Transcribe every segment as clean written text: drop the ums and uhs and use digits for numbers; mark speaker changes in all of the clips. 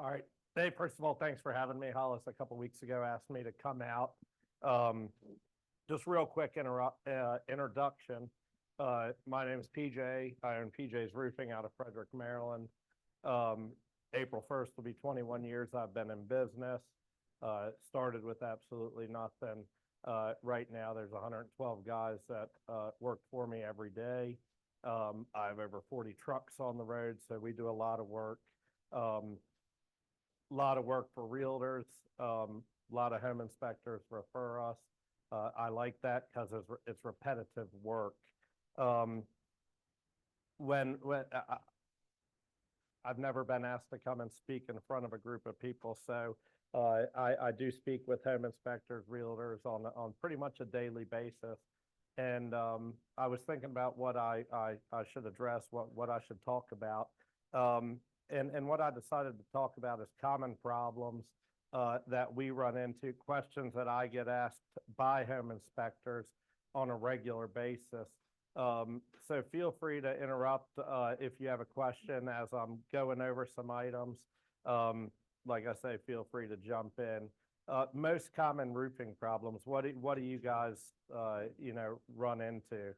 Speaker 1: All right. Hey, first of all, thanks for having me. Hollis, a couple weeks ago, asked me to come out. Um, just real quick introduction. My name is PJ. I own PJ's Roofing out of Frederick, Maryland. Um, April 1st will be 21 years I've been in business. Started with absolutely nothing. Right now, there's 112 guys that work for me every day. I have over 40 trucks on the road, so we do a lot of work. Lot of work for realtors, a lot of home inspectors refer us. I like that because it's repetitive work. When I've never been asked to come and speak in front of a group of people, so I do speak with home inspectors, realtors on pretty much a daily basis. And I was thinking about what I should address, what I should talk about. And what I decided to talk about is common problems that we run into, questions that I get asked by home inspectors on a regular basis. So feel free to interrupt if you have a question as I'm going over some items. Like I say, feel free to jump in. Most common roofing problems, what do you guys run into?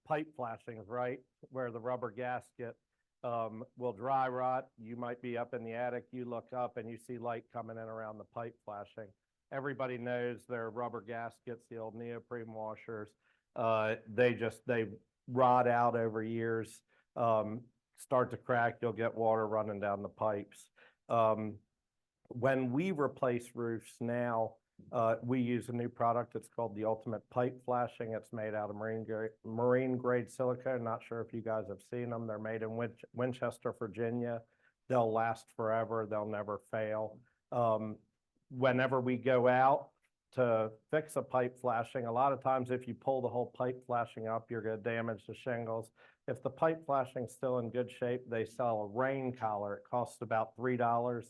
Speaker 1: Pipe flashings, right? Where the rubber gasket will dry rot. You might be up in the attic, you look up and you see light coming in around the pipe flashing. Everybody knows their rubber gaskets, the old neoprene washers. They rot out over years, start to crack, you'll get water running down the pipes. When we replace roofs now, we use a new product. It's called the Ultimate Pipe Flashing. It's made out of marine grade silicone. Not sure if you guys have seen them. They're made in Winchester, Virginia. They'll last forever. They'll never fail. Whenever we go out to fix a pipe flashing, a lot of times if you pull the whole pipe flashing up, you're going to damage the shingles. If the pipe flashing's still in good shape, they sell a rain collar. It costs about $3.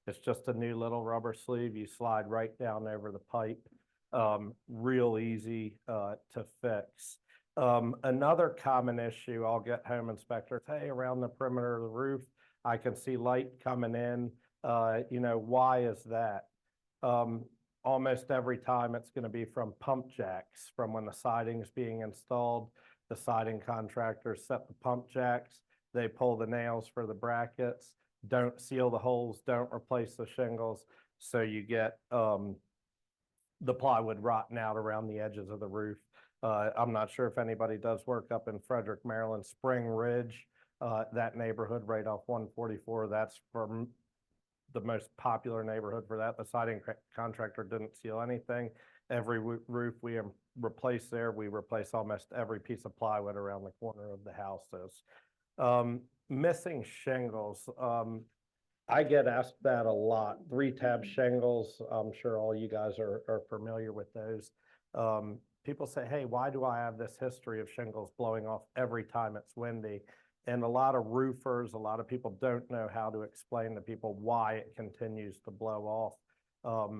Speaker 1: It's just a new little rubber sleeve. You slide right down over the pipe. Real easy to fix. Another common issue, I'll get home inspectors, hey, around the perimeter of the roof, I can see light coming in. Why is that? Almost every time it's going to be from pump jacks, from when the siding's being installed. The siding contractors set the pump jacks. They pull the nails for the brackets. Don't seal the holes, don't replace the shingles, so you get the plywood rotting out around the edges of the roof. I'm not sure if anybody does work up in Frederick, Maryland, Spring Ridge, that neighborhood right off 144, that's for the most popular neighborhood for that. The siding contractor didn't seal anything. Every roof we replace there, we replace almost every piece of plywood around the corner of the houses. Missing shingles. I get asked that a lot. 3-tab shingles. I'm sure all you guys are familiar with those. People say, hey, why do I have this history of shingles blowing off every time it's windy? And a lot of roofers, a lot of people don't know how to explain to people why it continues to blow off.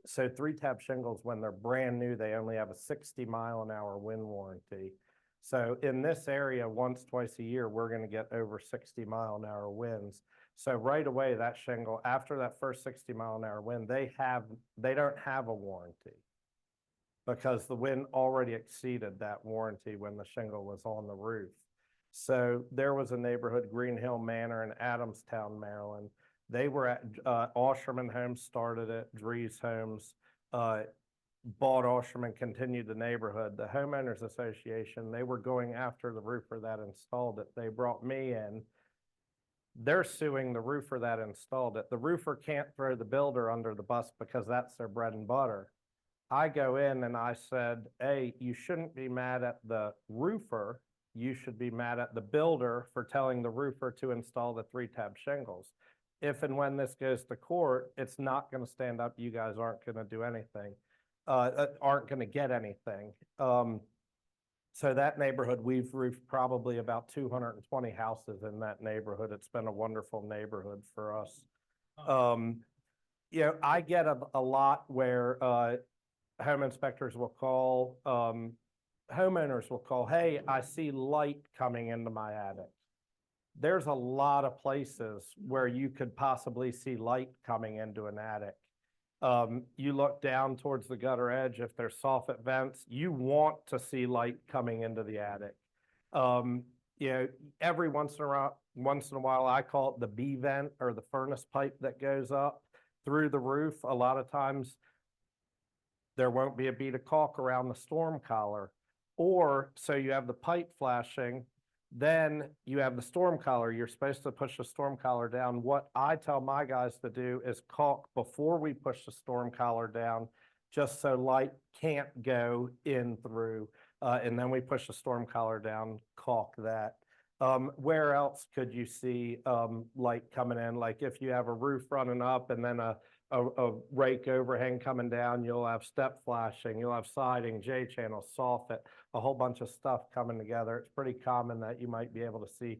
Speaker 1: So 3-tab shingles, when they're brand new, they only have a 60-mile-an-hour wind warranty. So in this area, once, twice a year, we're going to get over 60-mile-an-hour winds. So right away, that shingle, after that first 60-mile-an-hour wind, they don't have a warranty because the wind already exceeded that warranty when the shingle was on the roof. So there was a neighborhood, Green Hill Manor in Adamstown, Maryland. They were at Osherman Homes started it, Dries Homes, bought Osherman, continued the neighborhood. The homeowners association, they were going after the roofer that installed it. They brought me in. They're suing the roofer that installed it. The roofer can't throw the builder under the bus because that's their bread and butter. I go in and I said, hey, you shouldn't be mad at the roofer. You should be mad at the builder for telling the roofer to install the 3-tab shingles. If and when this goes to court, it's not going to stand up. You guys aren't going to do anything. Aren't going to get anything. So that neighborhood, we've roofed probably about 220 houses in that neighborhood. It's been a wonderful neighborhood for us. I get a lot where home inspectors will call, homeowners will call, hey, I see light coming into my attic. there's a lot of places where you could possibly see light coming into an attic. You look down towards the gutter edge, if there's soffit vents, you want to see light coming into the attic. You know, every once in a while, I call it the B vent or the furnace pipe that goes up through the roof. A lot of times there won't be a bead of caulk around the storm collar, or so you have the pipe flashing, then you have the storm collar. You're supposed to push the storm collar down. What I tell my guys to do is caulk before we push the storm collar down, just so light can't go in through. And then we push the storm collar down, caulk that. Where else could you see light coming in? Like if you have a roof running up and then a rake overhang coming down, you'll have step flashing, you'll have siding, J-channel, soffit, a whole bunch of stuff coming together. It's pretty common that you might be able to see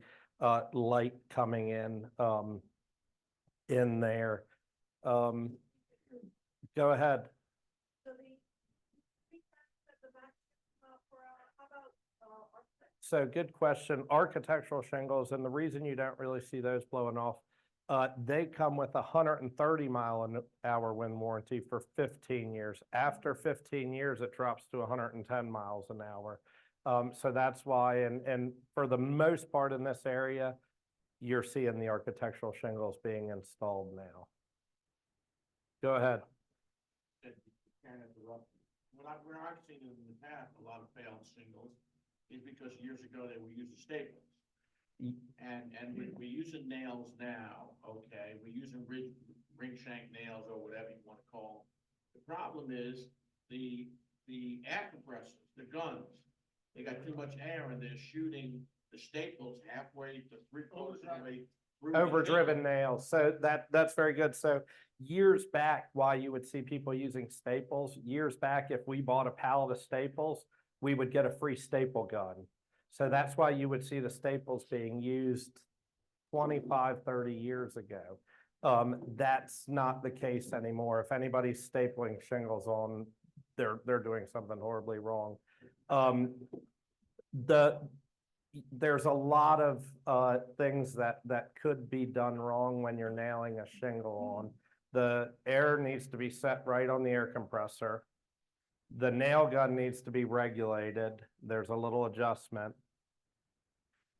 Speaker 1: light coming in there. Go ahead. So good question. Architectural shingles, and the reason you don't really see those blowing off, they come with a 130-mile-an-hour wind warranty for 15 years. After 15 years, it drops to 110 miles an hour. So that's why, and for the most part in this area, you're seeing the architectural shingles being installed now. Go ahead.
Speaker 2: Where I've seen it in the past, a lot of failed shingles, is because years ago they were using staples. And we're using nails now, okay? We're using ring shank nails or whatever you want to call them. The problem is the air compressors, the guns, they got too much air and they're shooting the staples halfway to three-quarters of the way through.
Speaker 1: Overdriven nails. So that's very good. So years back, why you would see people using staples, years back, if we bought a pallet of staples, we would get a free staple gun. So that's why you would see the staples being used 25, 30 years ago. That's not the case anymore. If anybody's stapling shingles on, they're doing something horribly wrong. There's a lot of things that could be done wrong when you're nailing a shingle on. The air needs to be set right on the air compressor. The nail gun needs to be regulated. There's a little adjustment.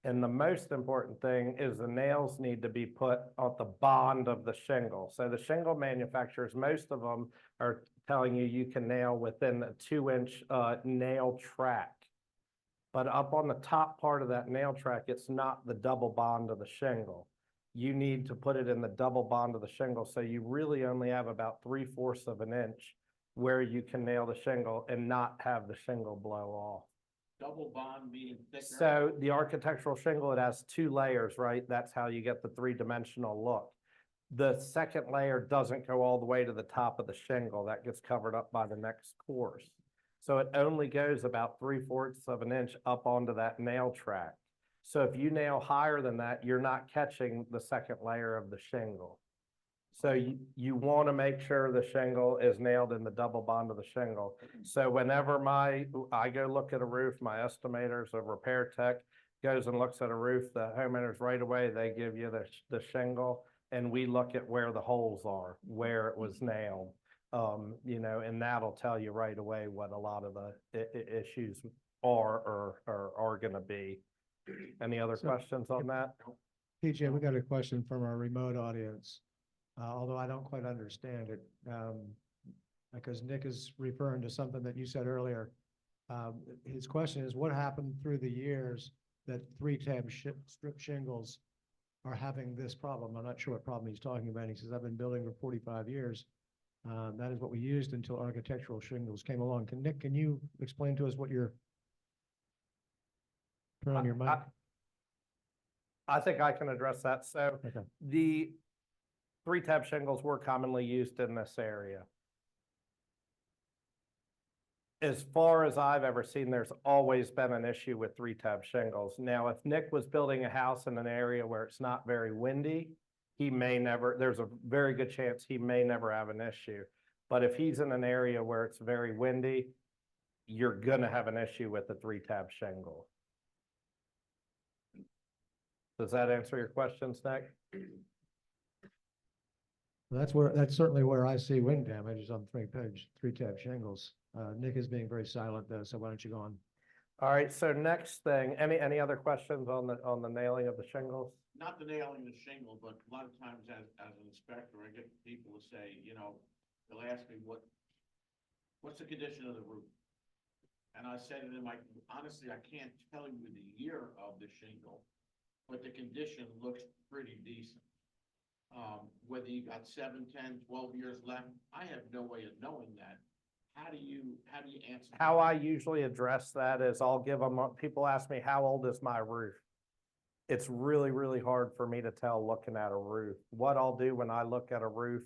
Speaker 1: And the most important thing is the nails need to be put on the bond of the shingle. So the shingle manufacturers, most of them are telling you you can nail within a 2-inch nail track. But up on the top part of that nail track, it's not the double bond of the shingle. You need to put it in the double bond of the shingle. So you really only have about 3/4 of an inch where you can nail the shingle and not have the shingle blow off.
Speaker 2: Double bond meaning thicker?
Speaker 1: So the architectural shingle, it has 2 layers, right? That's how you get the 3-dimensional look. The second layer doesn't go all the way to the top of the shingle. That gets covered up by the next course. So it only goes about 3/4 of an inch up onto that nail track. So if you nail higher than that, you're not catching the second layer of the shingle. So you want to make sure the shingle is nailed in the double bond of the shingle. So whenever I go look at a roof, my estimators, a repair tech goes and looks at a roof, the homeowners right away, they give you the shingle, and we look at where the holes are, where it was nailed. You know, and that'll tell you right away what a lot of the issues are or are going to be. Any other questions on that?
Speaker 3: PJ, we got a question from our remote audience. Although I don't quite understand it, because Nick is referring to something that you said earlier. His question is, what happened through the years that 3-tab strip shingles are having this problem? I'm not sure what problem he's talking about. He says, I've been building for 45 years. That is what we used until architectural shingles came along. Nick, can you explain to us what you're, turn on your mic?
Speaker 1: I think I can address that. So
Speaker 3: Okay.
Speaker 1: The 3-tab shingles were commonly used in this area. As far as I've ever seen, there's always been an issue with 3-tab shingles. Now, if Nick was building a house in an area where it's not very windy, he may never, there's a very good chance he may never have an issue. But if he's in an area where it's very windy, you're gonna have an issue with the 3-tab shingle. Does that answer your questions, Nick?
Speaker 3: That's certainly where I see wind damage is on three tab shingles. Nick is being very silent though, so why don't you go on?
Speaker 1: All right, so next thing, any other questions on the nailing of the shingles?
Speaker 2: Not the nailing the shingle, but a lot of times as an inspector, I get people to say, you know, they'll ask me what's the condition of the roof? And I said to them, honestly, I can't tell you the year of the shingle, but the condition looks pretty decent. Whether you got 7, 10, 12 years left, I have no way of knowing that. How do you answer?
Speaker 1: How I usually address that is I'll give them, people ask me, how old is my roof? It's really, really hard for me to tell looking at a roof. What I'll do when I look at a roof,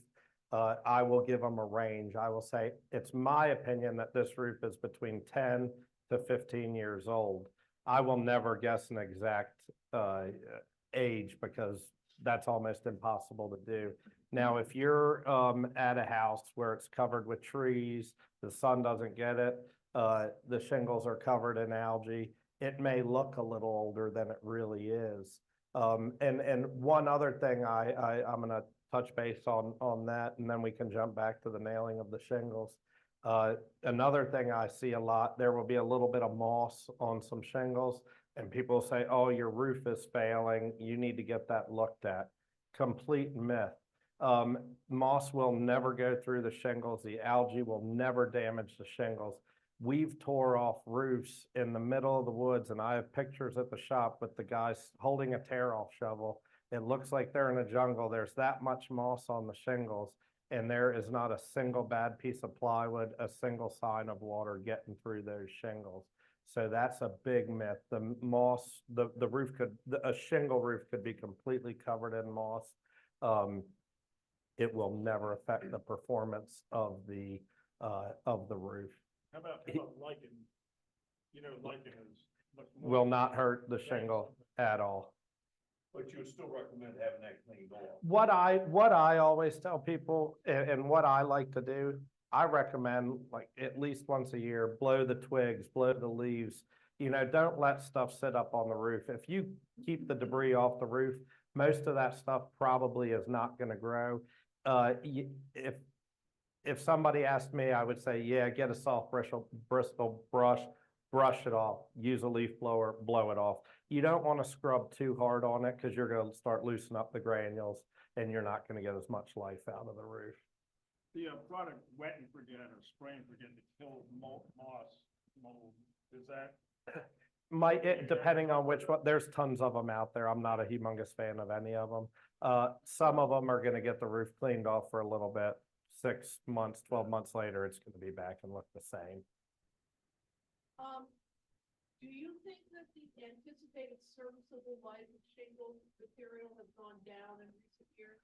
Speaker 1: I will give them a range. I will say, it's my opinion that this roof is between 10 to 15 years old. I will never guess an exact age because that's almost impossible to do. Now, if you're at a house where it's covered with trees, the sun doesn't get it, the shingles are covered in algae, it may look a little older than it really is. And one other thing I'm gonna touch base on that, and then we can jump back to the nailing of the shingles. Another thing I see a lot, there will be a little bit of moss on some shingles, and people say, oh, your roof is failing, you need to get that looked at. Complete myth. Moss will never go through the shingles. The algae will never damage the shingles. We've tore off roofs in the middle of the woods, and I have pictures at the shop with the guys holding a tear-off shovel. It looks like they're in a jungle. There's that much moss on the shingles, and there is not a single bad piece of plywood, a single sign of water getting through those shingles. So that's a big myth. The moss, the roof could, a shingle roof could be completely covered in moss. It will never affect the performance of the roof.
Speaker 4: How about lichen? You know, lichen is much more.
Speaker 1: Will not hurt the shingle at all.
Speaker 4: But you would still recommend having that cleaned off.
Speaker 1: What I always tell people, and what I like to do, I recommend like at least once a year, blow the twigs, blow the leaves. You know, don't let stuff sit up on the roof. If you keep the debris off the roof, most of that stuff probably is not going to grow. If somebody asked me, I would say, yeah, get a soft bristle brush, brush it off, use a leaf blower, blow it off. You don't want to scrub too hard on it because you're going to start loosening up the granules and you're not going to get as much life out of the roof.
Speaker 4: The product wet and forget or spray and forget to kill moss, mold, is that?
Speaker 1: Depending on which one, there's tons of them out there. I'm not a humongous fan of any of them. Some of them are going to get the roof cleaned off for a little bit. 6 months, 12 months later, it's going to be back and look the same.
Speaker 5: Do you think that the anticipated serviceable life of shingle material has gone down in recent years?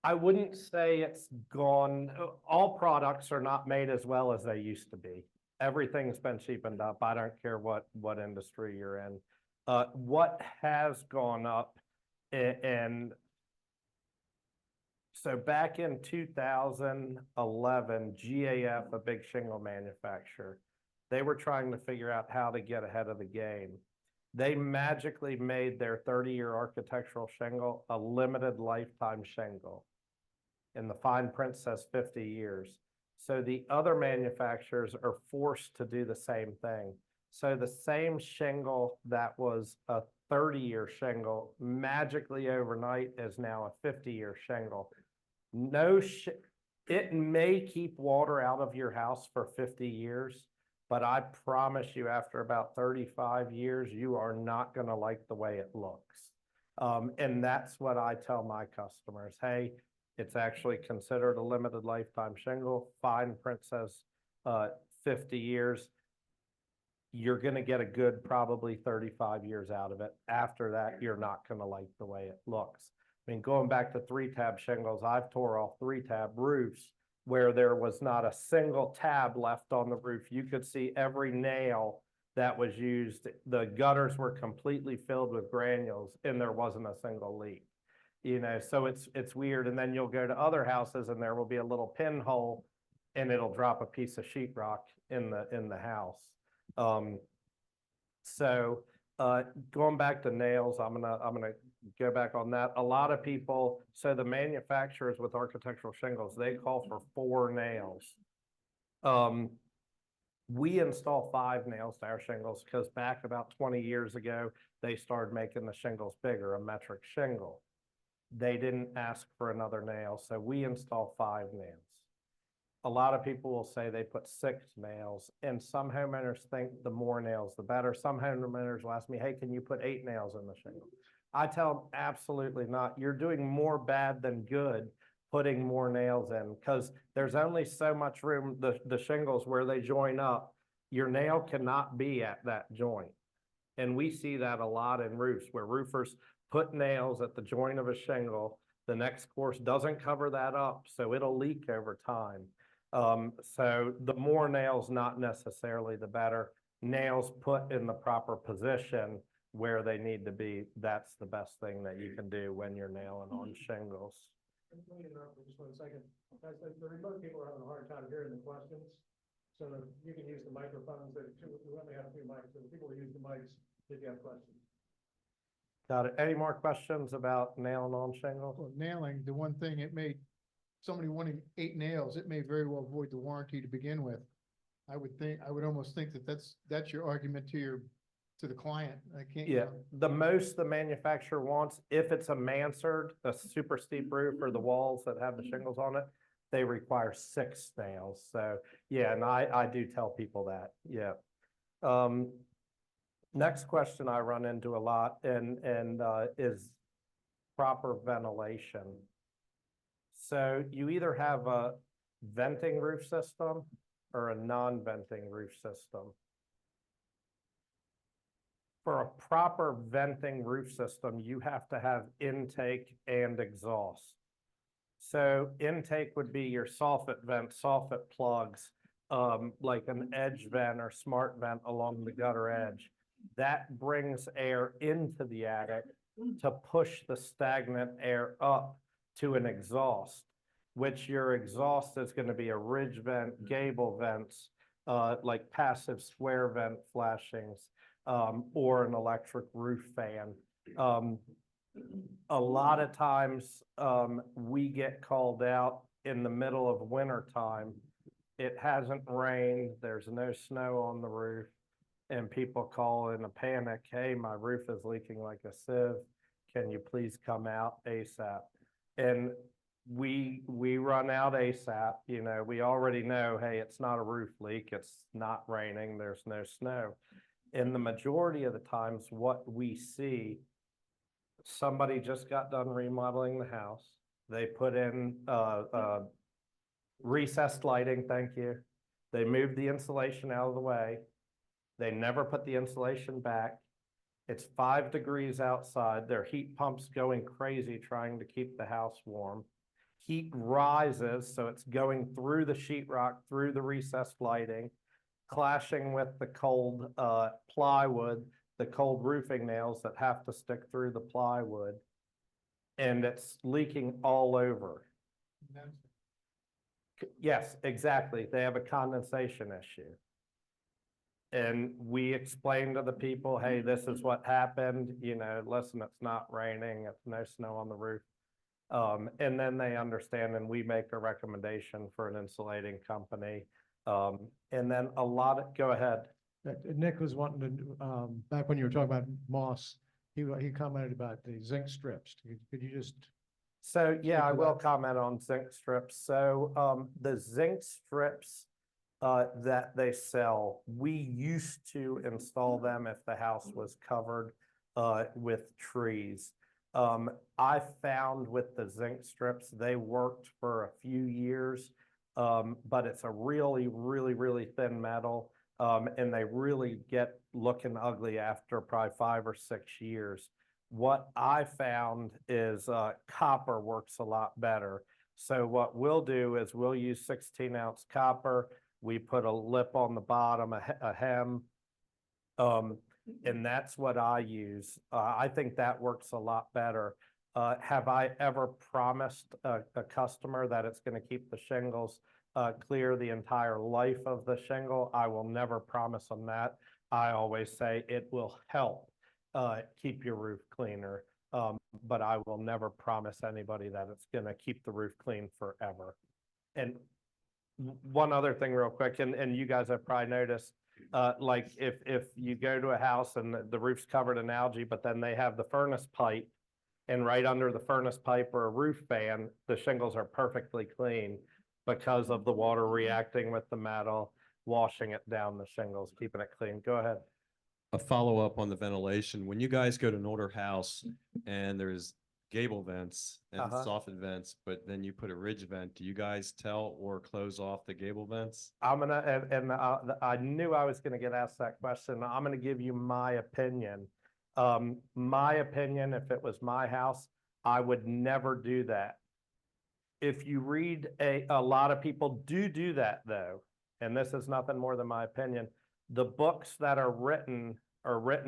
Speaker 1: I wouldn't say it's gone. All products are not made as well as they used to be. Everything's been cheapened up. I don't care what industry you're in. What has gone up, and so back in 2011, GAF, a big shingle manufacturer, they were trying to figure out how to get ahead of the game. They magically made their 30-year architectural shingle a limited lifetime shingle. And the fine print says 50 years. So the other manufacturers are forced to do the same thing. So the same shingle that was a 30-year shingle magically overnight is now a 50-year shingle. It may keep water out of your house for 50 years, but I promise you after about 35 years, you are not going to like the way it looks. And that's what I tell my customers. Hey, it's actually considered a limited lifetime shingle. Fine print says 50 years. You're going to get a good probably 35 years out of it. After that, you're not going to like the way it looks. I mean, going back to 3-tab shingles, I've tore off 3-tab roofs where there was not a single tab left on the roof. You could see every nail that was used. The gutters were completely filled with granules and there wasn't a single leak. You know, so it's weird. And then you'll go to other houses and there will be a little pinhole and it'll drop a piece of sheetrock in the house. Going back to nails, I'm gonna go back on that. A lot of people, so the manufacturers with architectural shingles, they call for 4 nails. We install 5 nails to our shingles because back about 20 years ago, they started making the shingles bigger, a metric shingle. They didn't ask for another nail, so we install 5 nails. A lot of people will say they put 6 nails, and some homeowners think the more nails, the better. Some homeowners will ask me, hey, can you put 8 nails in the shingle? I tell them, absolutely not. You're doing more bad than good putting more nails in because there's only so much room, the shingles where they join up, your nail cannot be at that joint. And we see that a lot in roofs where roofers put nails at the joint of a shingle. The next course doesn't cover that up, so it'll leak over time. So the more nails, not necessarily the better. Nails put in the proper position where they need to be, that's the best thing that you can do when you're nailing on shingles.
Speaker 3: Let me interrupt for just 1 second. Guys, the remote people are having a hard time hearing the questions. So if you can use the microphones, we only have 2 mics, so the people who use the mics, if you have questions.
Speaker 1: Got it. Any more questions about nailing on shingles?
Speaker 6: Well, nailing, the one thing, it may, somebody wanting 8 nails, it may very well void the warranty to begin with. I would almost think that that's your argument to the client. I can't.
Speaker 1: Yeah, the most the manufacturer wants, if it's a mansard, a super steep roof or the walls that have the shingles on it, they require 6 nails. So yeah, and I do tell people that, yeah. Next question I run into a lot and is proper ventilation. So you either have a venting roof system or a non-venting roof system. For a proper venting roof system, you have to have intake and exhaust. So intake would be your soffit vent, soffit plugs, like an edge vent or smart vent along the gutter edge. That brings air into the attic to push the stagnant air up to an exhaust, which your exhaust is going to be a ridge vent, gable vents, like passive square vent flashings, or an electric roof fan. A lot of times we get called out in the middle of winter time. It hasn't rained, there's no snow on the roof, and people call in a panic, hey, my roof is leaking like a sieve. Can you please come out ASAP? And we run out ASAP. You know, we already know, hey, it's not a roof leak, it's not raining, there's no snow. In the majority of the times, what we see, somebody just got done remodeling the house. They put in recessed lighting, thank you. They moved the insulation out of the way. They never put the insulation back. It's 5 degrees outside. Their heat pump's going crazy trying to keep the house warm. Heat rises, so it's going through the sheetrock, through the recessed lighting, clashing with the cold plywood, the cold roofing nails that have to stick through the plywood, and it's leaking all over. Yes, exactly. They have a condensation issue. And we explain to the people, hey, this is what happened, you know, listen, it's not raining, it's no snow on the roof. And then they understand, and we make a recommendation for an insulating company. And then a lot of, go ahead.
Speaker 3: Nick was wanting to, back when you were talking about moss, he commented about the zinc strips. Could you just?
Speaker 1: So yeah, I
Speaker 3: to
Speaker 1: will
Speaker 3: that.
Speaker 1: comment on zinc strips. So the zinc strips that they sell, we used to install them if the house was covered with trees. I found with the zinc strips, they worked for a few years, but it's a really, really, really thin metal. And they really get looking ugly after probably 5 or 6 years. What I found is copper works a lot better. So what we'll do is we'll use 16-ounce copper. We put a lip on the bottom, a hem, and that's what I use. I think that works a lot better. Have I ever promised a customer that it's going to keep the shingles clear the entire life of the shingle? I will never promise them that. I always say it will help. keep your roof cleaner. But I will never promise anybody that it's gonna keep the roof clean forever. And one other thing real quick, and you guys have probably noticed, like if you go to a house and the roof's covered in algae, but then they have the furnace pipe, and right under the furnace pipe or a roof fan, the shingles are perfectly clean because of the water reacting with the metal, washing it down the shingles, keeping it clean. Go ahead.
Speaker 7: A follow-up on the ventilation. When you guys go to an older house and there's gable vents and soffit vents, but then you put a ridge vent, do you guys tell or close off the gable vents?
Speaker 1: I'm gonna, I knew I was gonna get asked that question. I'm gonna give you my opinion. My opinion, if it was my house, I would never do that. If you read a lot of people do that though, and this is nothing more than my opinion. The books that are written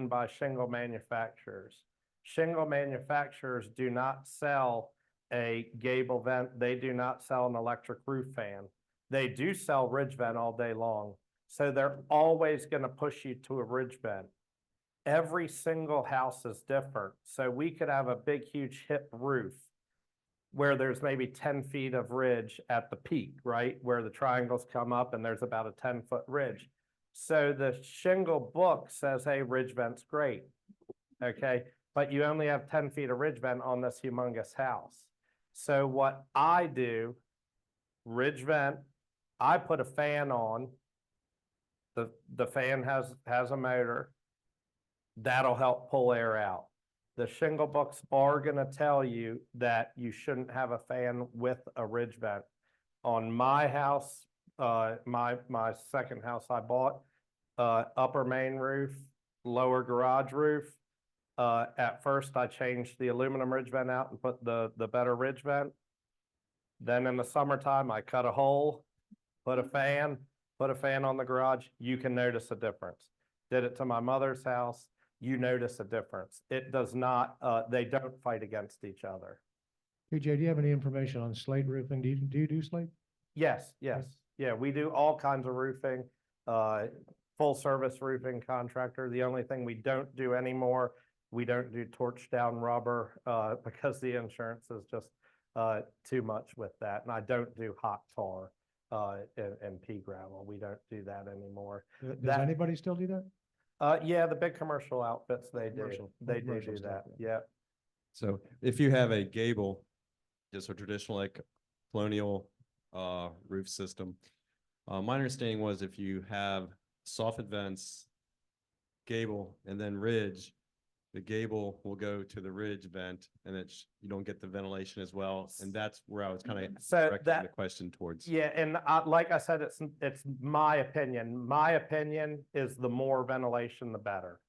Speaker 1: by shingle manufacturers. Shingle manufacturers do not sell a gable vent. They do not sell an electric roof fan. They do sell ridge vent all day long. So they're always going to push you to a ridge vent. Every single house is different. So we could have a big, huge hip roof where there's maybe 10 feet of ridge at the peak, right? Where the triangles come up and there's about a 10-foot ridge. So the shingle book says, hey, ridge vent's great, okay? But you only have 10 feet of ridge vent on this humongous house. So what I do, ridge vent, I put a fan on. The fan has a motor. That'll help pull air out. The shingle books are gonna tell you that you shouldn't have a fan with a ridge vent. On my house, my second house I bought, upper main roof, lower garage roof. At first I changed the aluminum ridge vent out and put the better ridge vent. Then in the summertime, I cut a hole, put a fan on the garage. You can notice a difference. Did it to my mother's house. You notice a difference. It does not, they don't fight against each other.
Speaker 3: PJ, do you have any information on slate roofing? Do you do slate?
Speaker 1: Yes. Yeah, we do all kinds of roofing, full service roofing contractor. The only thing we don't do anymore, we don't do torch down rubber, because the insurance is just, too much with that. And I don't do hot tar, and pea gravel. We don't do that anymore.
Speaker 3: Does anybody still do that?
Speaker 1: Yeah, the big commercial outfits, they do
Speaker 3: Commercial
Speaker 1: do
Speaker 3: stuff,
Speaker 1: that. Yeah.
Speaker 7: So if you have a gable, just a traditional like colonial roof system, my understanding was if you have soffit vents, gable, and then ridge, the gable will go to the ridge vent, and you don't get the ventilation as well. And that's where I was kind of
Speaker 1: So
Speaker 7: directing the question towards.
Speaker 1: Yeah, and like I said, it's my opinion. My opinion is the more ventilation, the better.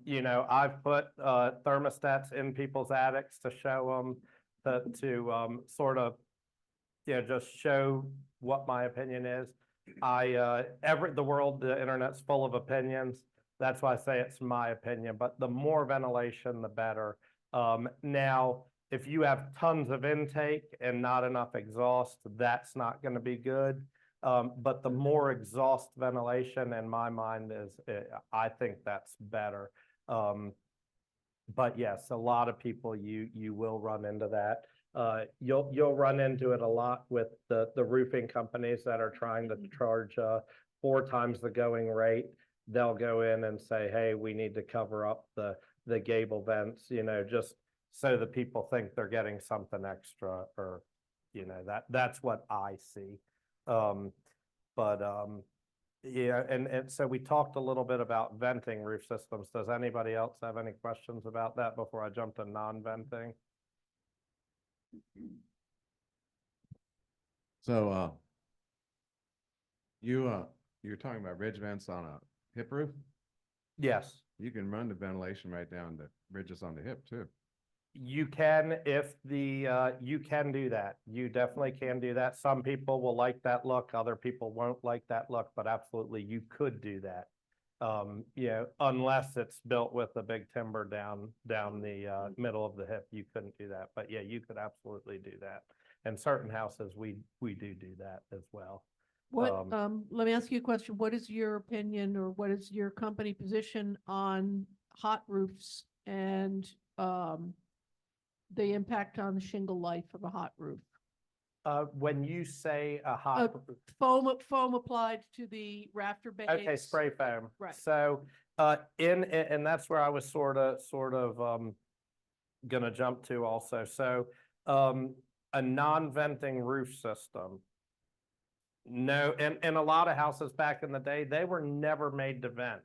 Speaker 1: You know, I've put thermostats in people's attics to show them to sort of, you know, just show what my opinion is. The internet's full of opinions. That's why I say it's my opinion, but the more ventilation, the better. Now, if you have tons of intake and not enough exhaust, that's not going to be good. But the more exhaust ventilation in my mind I think that's better. But yes, a lot of people, you will run into that. You'll run into it a lot with the roofing companies that are trying to charge 4 times the going rate. They'll go in and say, hey, we need to cover up the gable vents, you know, just so the people think they're getting something extra, or, you know, that's what I see. Yeah, and so we talked a little bit about venting roof systems. Does anybody else have any questions about that before I jump to non-venting?
Speaker 8: So, you're talking about ridge vents on a hip roof?
Speaker 1: Yes.
Speaker 8: You can run the ventilation right down the ridges on the hip too.
Speaker 1: You can, you can do that. You definitely can do that. Some people will like that look, other people won't like that look, but absolutely you could do that. You know, unless it's built with a big timber down the middle of the hip, you couldn't do that. But yeah, you could absolutely do that. And certain houses, we do that as well.
Speaker 5: What, let me ask you a question. What is your opinion, or what is your company position on hot roofs and, the impact on the shingle life of a hot roof.
Speaker 1: When you say a hot,
Speaker 5: Foam applied to the rafter base.
Speaker 1: okay, spray foam.
Speaker 5: Right.
Speaker 1: So, and that's where I was sort of, gonna jump to also. So, a non-venting roof system. No, and a lot of houses back in the day, they were never made to vent.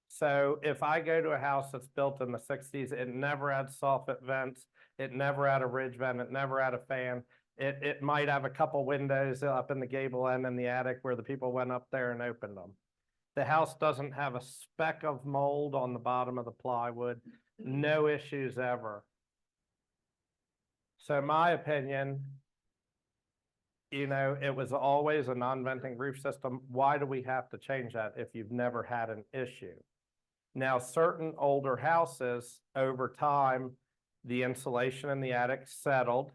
Speaker 1: So if I go to a house that's built in the sixties, it never had soffit vents, it never had a ridge vent, it never had a fan. It might have a couple windows up in the gable end in the attic where the people went up there and opened them. The house doesn't have a speck of mold on the bottom of the plywood, no issues ever. So my opinion, you know, it was always a non-venting roof system. Why do we have to change that if you've never had an issue? Now, certain older houses, over time, the insulation in the attic settled.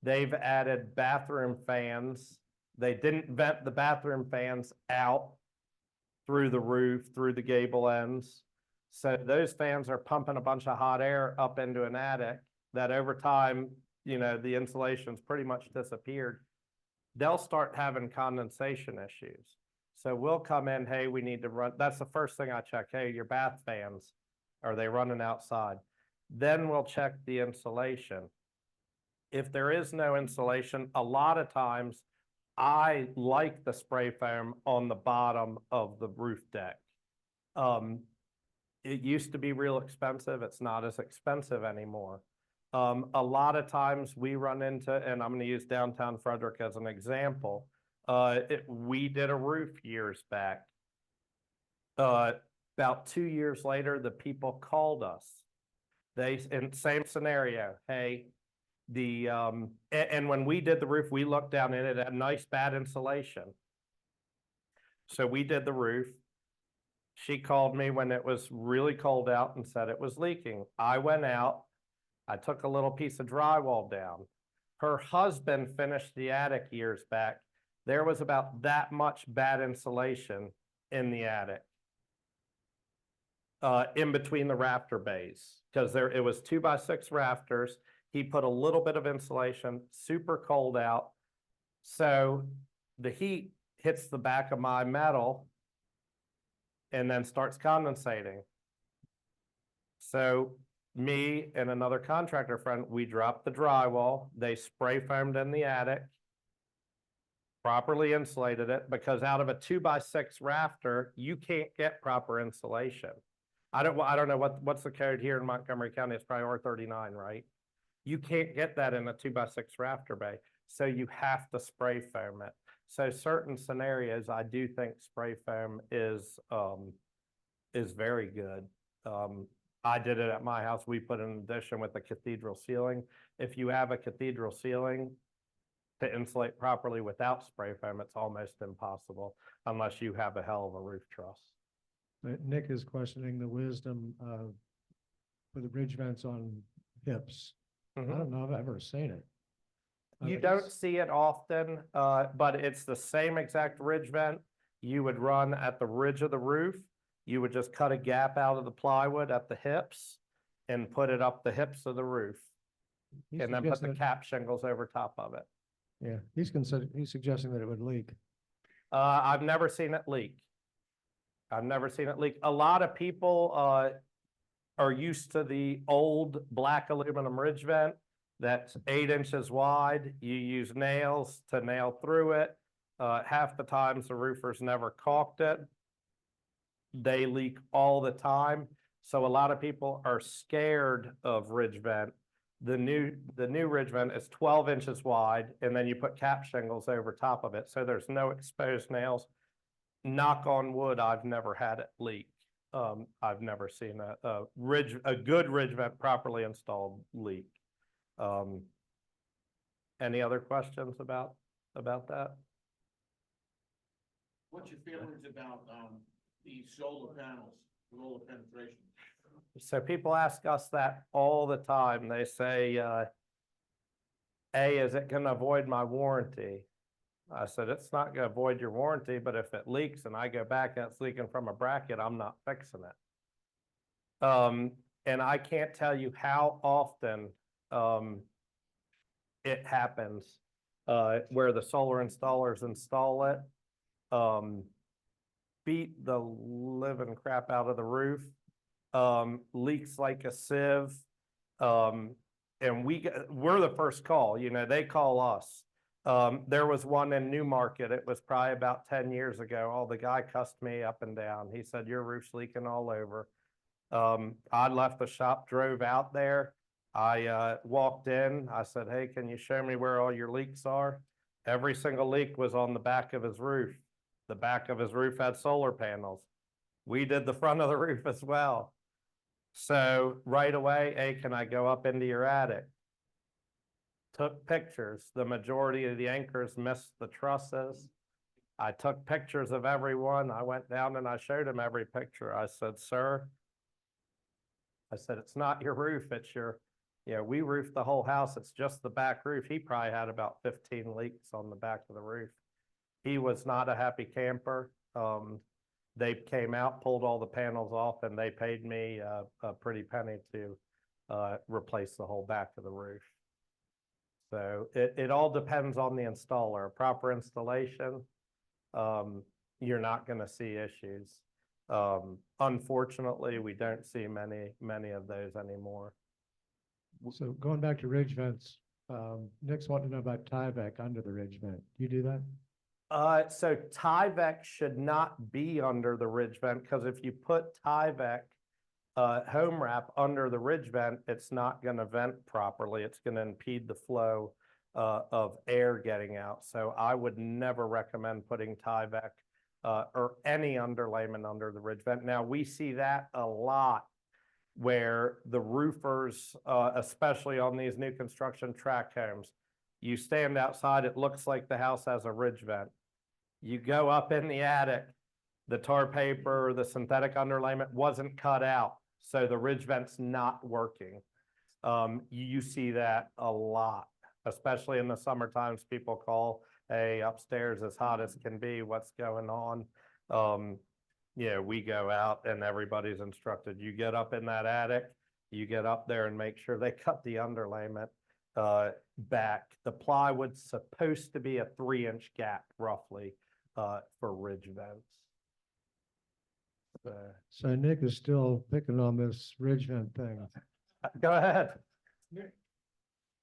Speaker 1: They've added bathroom fans. They didn't vent the bathroom fans out through the roof, through the gable ends. So those fans are pumping a bunch of hot air up into an attic that over time, you know, the insulation's pretty much disappeared. They'll start having condensation issues. So we'll come in, hey, we need to run, that's the first thing I check. Hey, your bath fans, are they running outside? Then we'll check the insulation. If there is no insulation, a lot of times I like the spray foam on the bottom of the roof deck. It used to be real expensive. It's not as expensive anymore. A lot of times we run into, and I'm going to use downtown Frederick as an example. We did a roof years back. About 2 years later, the people called us. They, in same scenario, hey, and when we did the roof, we looked down in it at nice bad insulation. So we did the roof. She called me when it was really cold out and said it was leaking. I went out, I took a little piece of drywall down. Her husband finished the attic years back. There was about that much bad insulation in the attic. In between the rafter bays, because it was 2x6 rafters. He put a little bit of insulation, super cold out. So the heat hits the back of my metal and then starts condensating. So me and another contractor friend, we dropped the drywall. They spray foamed in the attic, properly insulated it, because out of a 2x6 rafter, you can't get proper insulation. I don't know what's the code here in Montgomery County. It's probably R39, right? You can't get that in a 2x6 rafter bay. So you have to spray foam it. So certain scenarios, I do think spray foam is very good. I did it at my house. We put an addition with a cathedral ceiling. If you have a cathedral ceiling, to insulate properly without spray foam, it's almost impossible unless you have a hell of a roof truss.
Speaker 3: Nick is questioning the wisdom of, for the bridge vents on hips. I don't know if I've ever seen it.
Speaker 1: You don't see it often, but it's the same exact ridge vent you would run at the ridge of the roof. You would just cut a gap out of the plywood at the hips and put it up the hips of the roof. And then put the cap shingles over top of it.
Speaker 3: Yeah, he's suggesting that it would leak.
Speaker 1: I've never seen it leak. I've never seen it leak. A lot of people are used to the old black aluminum ridge vent that's 8 inches wide. You use nails to nail through it. Half the times the roofers never caulked it. They leak all the time. So a lot of people are scared of ridge vent. The new ridge vent is 12 inches wide, and then you put cap shingles over top of it. So there's no exposed nails. Knock on wood, I've never had it leak. I've never seen a good ridge vent properly installed leak. Any other questions about that?
Speaker 2: What's your feelings about, the solar panels, solar penetration?
Speaker 1: So people ask us that all the time. They say, is it gonna avoid my warranty? I said, it's not gonna avoid your warranty, but if it leaks and I go back and it's leaking from a bracket, I'm not fixing it. And I can't tell you how often, it happens, where the solar installers install it, beat the living crap out of the roof, leaks like a sieve. And we're the first call, you know, they call us. There was one in Newmarket. It was probably about 10 years ago. Oh, the guy cussed me up and down. He said, your roof's leaking all over. I left the shop, drove out there. I walked in. I said, hey, can you show me where all your leaks are? Every single leak was on the back of his roof. The back of his roof had solar panels. We did the front of the roof as well. So right away, hey, can I go up into your attic? Took pictures. The majority of the anchors missed the trusses. I took pictures of everyone. I went down and I showed him every picture. I said, sir, I said, it's not your roof, it's your, you know, we roofed the whole house. It's just the back roof. He probably had about 15 leaks on the back of the roof. He was not a happy camper. They came out, pulled all the panels off, and they paid me a pretty penny to replace the whole back of the roof. So it all depends on the installer. A proper installation, you're not going to see issues. Unfortunately, we don't see many of those anymore.
Speaker 3: So going back to ridge vents, Nick's wanting to know about Tyvek under the ridge vent. Do you do that?
Speaker 1: So Tyvek should not be under the ridge vent, because if you put Tyvek home wrap under the ridge vent, it's not going to vent properly. It's going to impede the flow of air getting out. So I would never recommend putting Tyvek or any underlayment under the ridge vent. Now, we see that a lot where the roofers, especially on these new construction tract homes, you stand outside, it looks like the house has a ridge vent. You go up in the attic, the tar paper, the synthetic underlayment wasn't cut out, so the ridge vent's not working. You see that a lot, especially in the summer times. People call, hey, upstairs is hot as can be, what's going on? Yeah, we go out and everybody's instructed, you get up in that attic, you get up there and make sure they cut the underlayment back. The plywood's supposed to be a 3-inch gap roughly for ridge vents.
Speaker 3: So Nick is still picking on this ridge vent thing.
Speaker 1: Go ahead.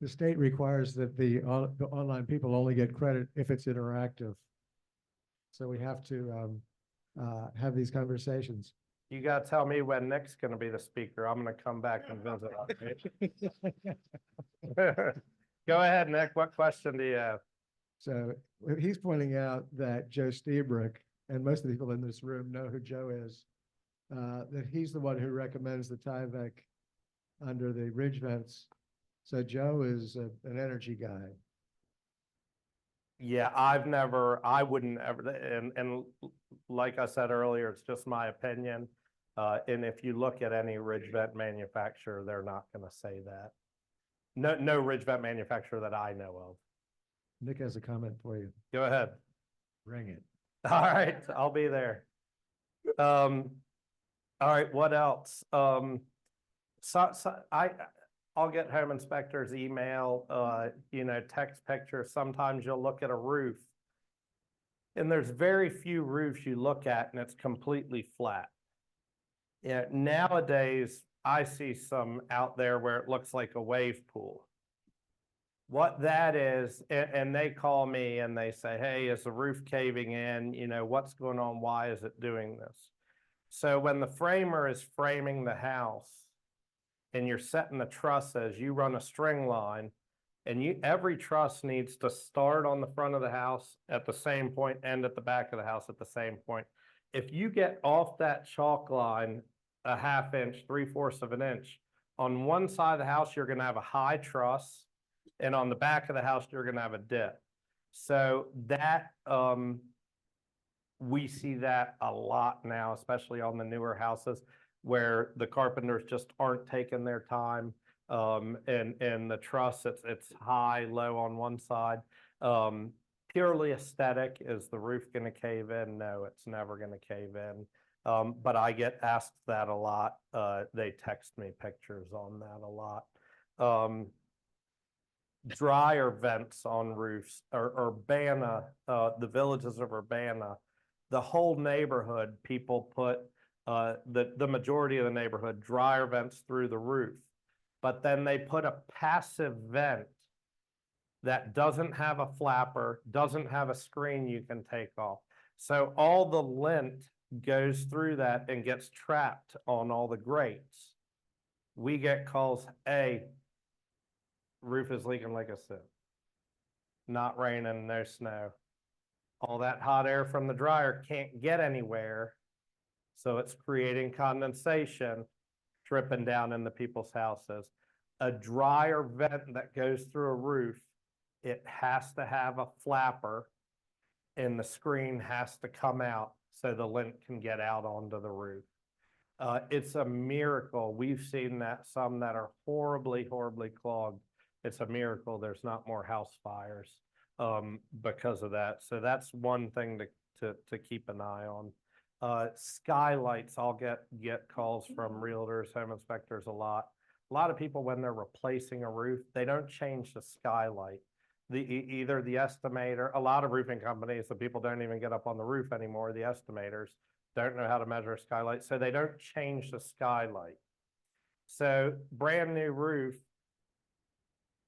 Speaker 3: The state requires that the online people only get credit if it's interactive. So we have to have these conversations.
Speaker 1: You gotta tell me when Nick's gonna be the speaker. I'm gonna come back and visit. Go ahead, Nick. What question do you have?
Speaker 3: So he's pointing out that Joe Stebrick, and most of the people in this room know who Joe is, that he's the one who recommends the Tyvek under the ridge vents. So Joe is an energy guy.
Speaker 1: Yeah, I wouldn't ever, and like I said earlier, it's just my opinion. And if you look at any ridge vent manufacturer, they're not gonna say that. No ridge vent manufacturer that I know of.
Speaker 3: Nick has a comment for you.
Speaker 1: Go ahead.
Speaker 3: Bring it.
Speaker 1: All right, I'll be there. All right, what else? I'll get home inspectors email, text pictures. Sometimes you'll look at a roof and there's very few roofs you look at and it's completely flat. Yeah, nowadays I see some out there where it looks like a wave pool. What that is, and they call me and they say, hey, is the roof caving in? You know, what's going on? Why is it doing this? So when the framer is framing the house and you're setting the trusses, you run a string line, and every truss needs to start on the front of the house at the same point, end at the back of the house at the same point. If you get off that chalk line a 1/2 inch, 3/4 of an inch, on one side of the house, you're gonna have a high truss, and on the back of the house, you're gonna have a dip. So that, we see that a lot now, especially on the newer houses where the carpenters just aren't taking their time. And the truss, it's high, low on one side. Purely aesthetic, is the roof gonna cave in? No, it's never gonna cave in. But I get asked that a lot. They text me pictures on that a lot. Dryer vents on roofs, or Urbana, the villages of Urbana, the whole neighborhood, people put, the majority of the neighborhood, dryer vents through the roof. But then they put a passive vent that doesn't have a flapper, doesn't have a screen you can take off. So all the lint goes through that and gets trapped on all the grates. We get calls, hey, roof is leaking like a sieve. Not raining, no snow. All that hot air from the dryer can't get anywhere. So it's creating condensation, dripping down into people's houses. A dryer vent that goes through a roof, it has to have a flapper and the screen has to come out so the lint can get out onto the roof. It's a miracle. We've seen that some that are horribly, horribly clogged. It's a miracle there's not more house fires because of that. So that's one thing to keep an eye on. Skylights, I'll get calls from realtors, home inspectors a lot. A lot of people, when they're replacing a roof, they don't change the skylight. Either the estimator, a lot of roofing companies, the people don't even get up on the roof anymore. The estimators don't know how to measure a skylight, so they don't change the skylight. So brand new roof,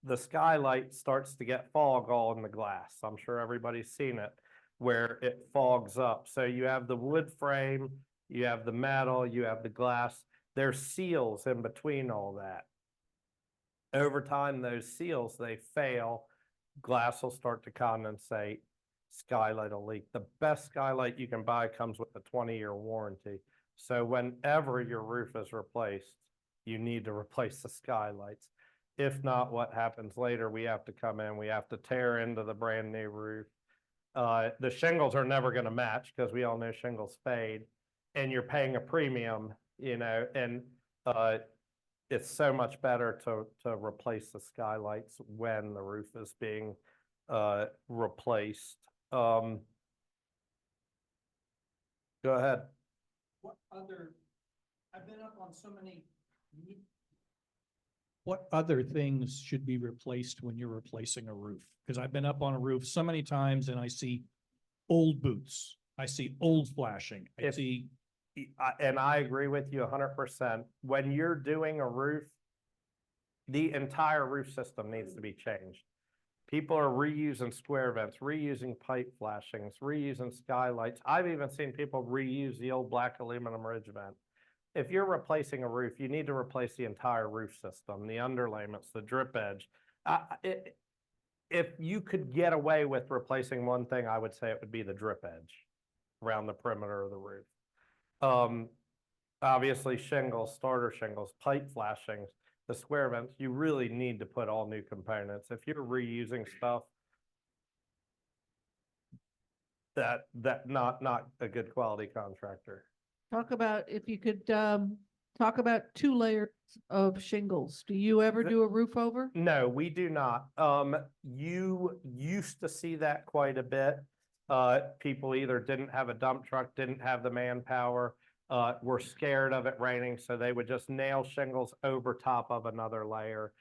Speaker 1: the skylight starts to get fog all in the glass. I'm sure everybody's seen it where it fogs up. So you have the wood frame, you have the metal, you have the glass. There's seals in between all that. Over time, those seals, they fail. Glass will start to condensate. Skylight will leak. The best skylight you can buy comes with a 20-year warranty. So whenever your roof is replaced, you need to replace the skylights. If not, what happens later, we have to come in, we have to tear into the brand new roof. The shingles are never going to match because we all know shingles fade, and you're paying a premium, and it's so much better to replace the skylights when the roof is being replaced. Go ahead.
Speaker 9: What other, I've been up on so many. What other things should be replaced when you're replacing a roof? Because I've been up on a roof so many times and I see old boots, I see old flashing, I
Speaker 1: If-
Speaker 9: see.
Speaker 1: And I agree with you 100%. When you're doing a roof, the entire roof system needs to be changed. People are reusing square vents, reusing pipe flashings, reusing skylights. I've even seen people reuse the old black aluminum ridge vent. If you're replacing a roof, you need to replace the entire roof system, the underlayments, the drip edge. If you could get away with replacing one thing, I would say it would be the drip edge around the perimeter of the roof. Obviously shingles, starter shingles, pipe flashings, the square vents, you really need to put all new components. If you're reusing stuff, that not a good quality contractor.
Speaker 5: Talk about, if you could, talk about 2 layers of shingles. Do you ever do a roof over?
Speaker 1: No, we do not. You used to see that quite a bit. People either didn't have a dump truck, didn't have the manpower, were scared of it raining, so they would just nail shingles over top of another layer.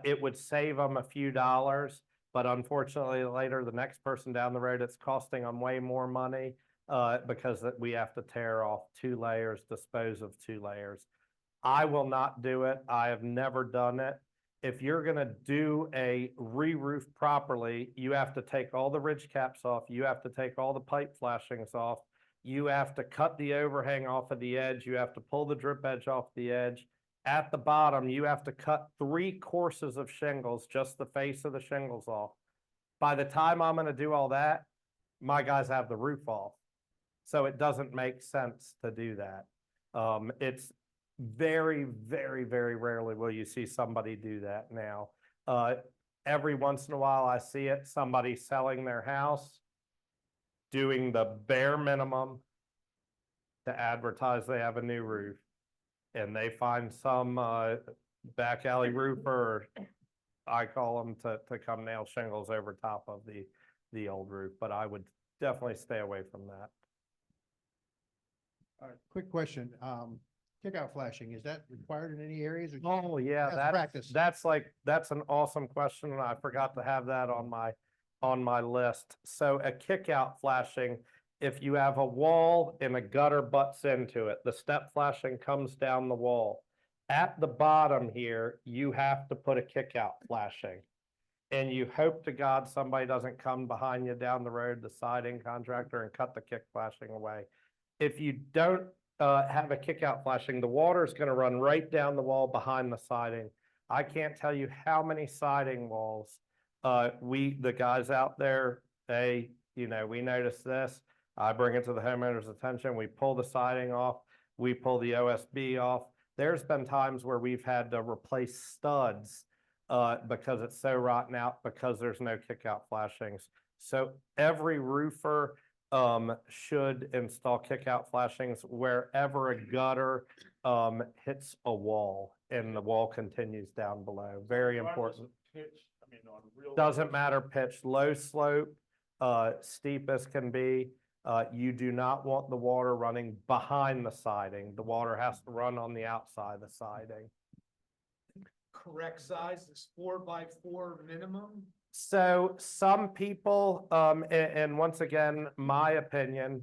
Speaker 1: It would save them a few dollars, but unfortunately later, the next person down the road, it's costing them way more money because we have to tear off 2 layers, dispose of 2 layers. I will not do it. I have never done it. If you're going to do a re-roof properly, you have to take all the ridge caps off. You have to take all the pipe flashings off. You have to cut the overhang off of the edge. You have to pull the drip edge off the edge. At the bottom, you have to cut 3 courses of shingles, just the face of the shingles off. By the time I'm going to do all that, my guys have the roof off. So it doesn't make sense to do that. It's very, very, very rarely will you see somebody do that now. Every once in a while I see it, somebody selling their house, doing the bare minimum to advertise they have a new roof. And they find some back alley roofer, I call them, to come nail shingles over top of the old roof. But I would definitely stay away from that.
Speaker 6: Quick question, kickout flashing, is that required in any areas? or
Speaker 1: Oh, yeah,
Speaker 6: That's practice.
Speaker 1: that's an awesome question, and I forgot to have that on my list. So a kickout flashing, if you have a wall and a gutter butts into it, the step flashing comes down the wall. At the bottom here, you have to put a kickout flashing. And you hope to God somebody doesn't come behind you down the road, the siding contractor, and cut the kick flashing away. If you don't have a kickout flashing, the water is going to run right down the wall behind the siding. I can't tell you how many siding walls the guys out there, we notice this. I bring it to the homeowner's attention. We pull the siding off. We pull the OSB off. There's been times where we've had to replace studs because it's so rotten out because there's no kickout flashings. So every roofer should install kickout flashings wherever a gutter hits a wall and the wall continues down below. Very
Speaker 4: Regardless
Speaker 1: important.
Speaker 4: of pitch, I mean, on real.
Speaker 1: Doesn't matter pitch, low slope, steep as can be. You do not want the water running behind the siding. The water has to run on the outside of the siding.
Speaker 10: Correct size is 4x4 minimum?
Speaker 1: So some people, and once again, my opinion,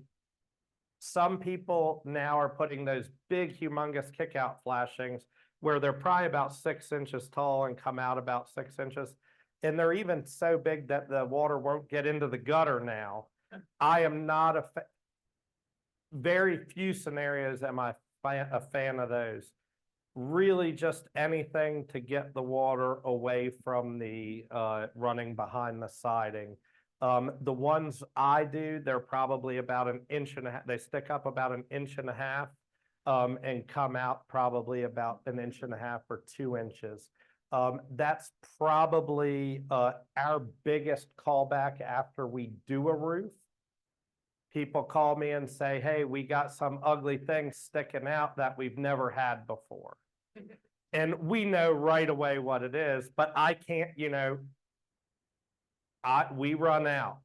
Speaker 1: some people now are putting those big humongous kickout flashings where they're probably about 6 inches tall and come out about 6 inches. And they're even so big that the water won't get into the gutter now. I am not very few scenarios am I a fan of those. Really just anything to get the water away from the running behind the siding. The ones I do, they're probably about 1.5 inches. They stick up about 1.5 inches and come out probably about 1.5 inches or 2 inches. That's probably our biggest callback after we do a roof. People call me and say, hey, we got some ugly things sticking out that we've never had before. And we know right away what it is, but I can't, we run out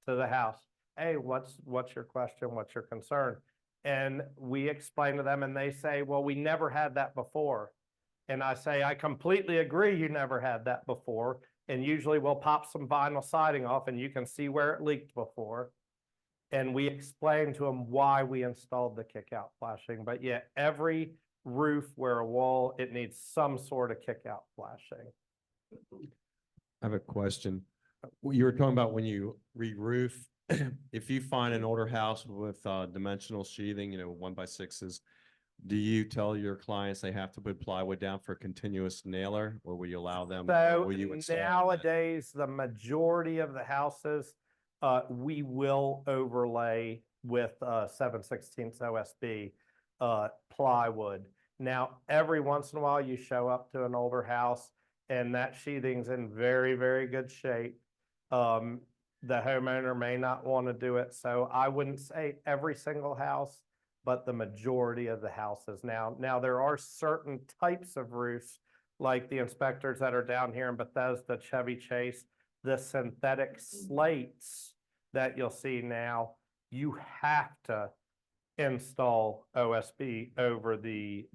Speaker 1: to the house. Hey, what's your question? What's your concern? And we explain to them and they say, well, we never had that before. And I say, I completely agree you never had that before. And usually we'll pop some vinyl siding off and you can see where it leaked before. And we explain to them why we installed the kickout flashing. But yeah, every roof where a wall, it needs some sort of kickout flashing.
Speaker 7: I have a question. You were talking about when you re-roof, if you find an older house with dimensional sheathing, 1x6s, do you tell your clients they have to put plywood down for a continuous nailer, or will you allow them?
Speaker 1: So
Speaker 7: will you install that?
Speaker 1: nowadays, the majority of the houses, we will overlay with 7/16 OSB plywood. Now, every once in a while, you show up to an older house and that sheathing's in very, very good shape. The homeowner may not want to do it. So I wouldn't say every single house, but the majority of the houses. Now there are certain types of roofs, like the inspectors that are down here in Bethesda, Chevy Chase, the synthetic slates that you'll see now, you have to install OSB over the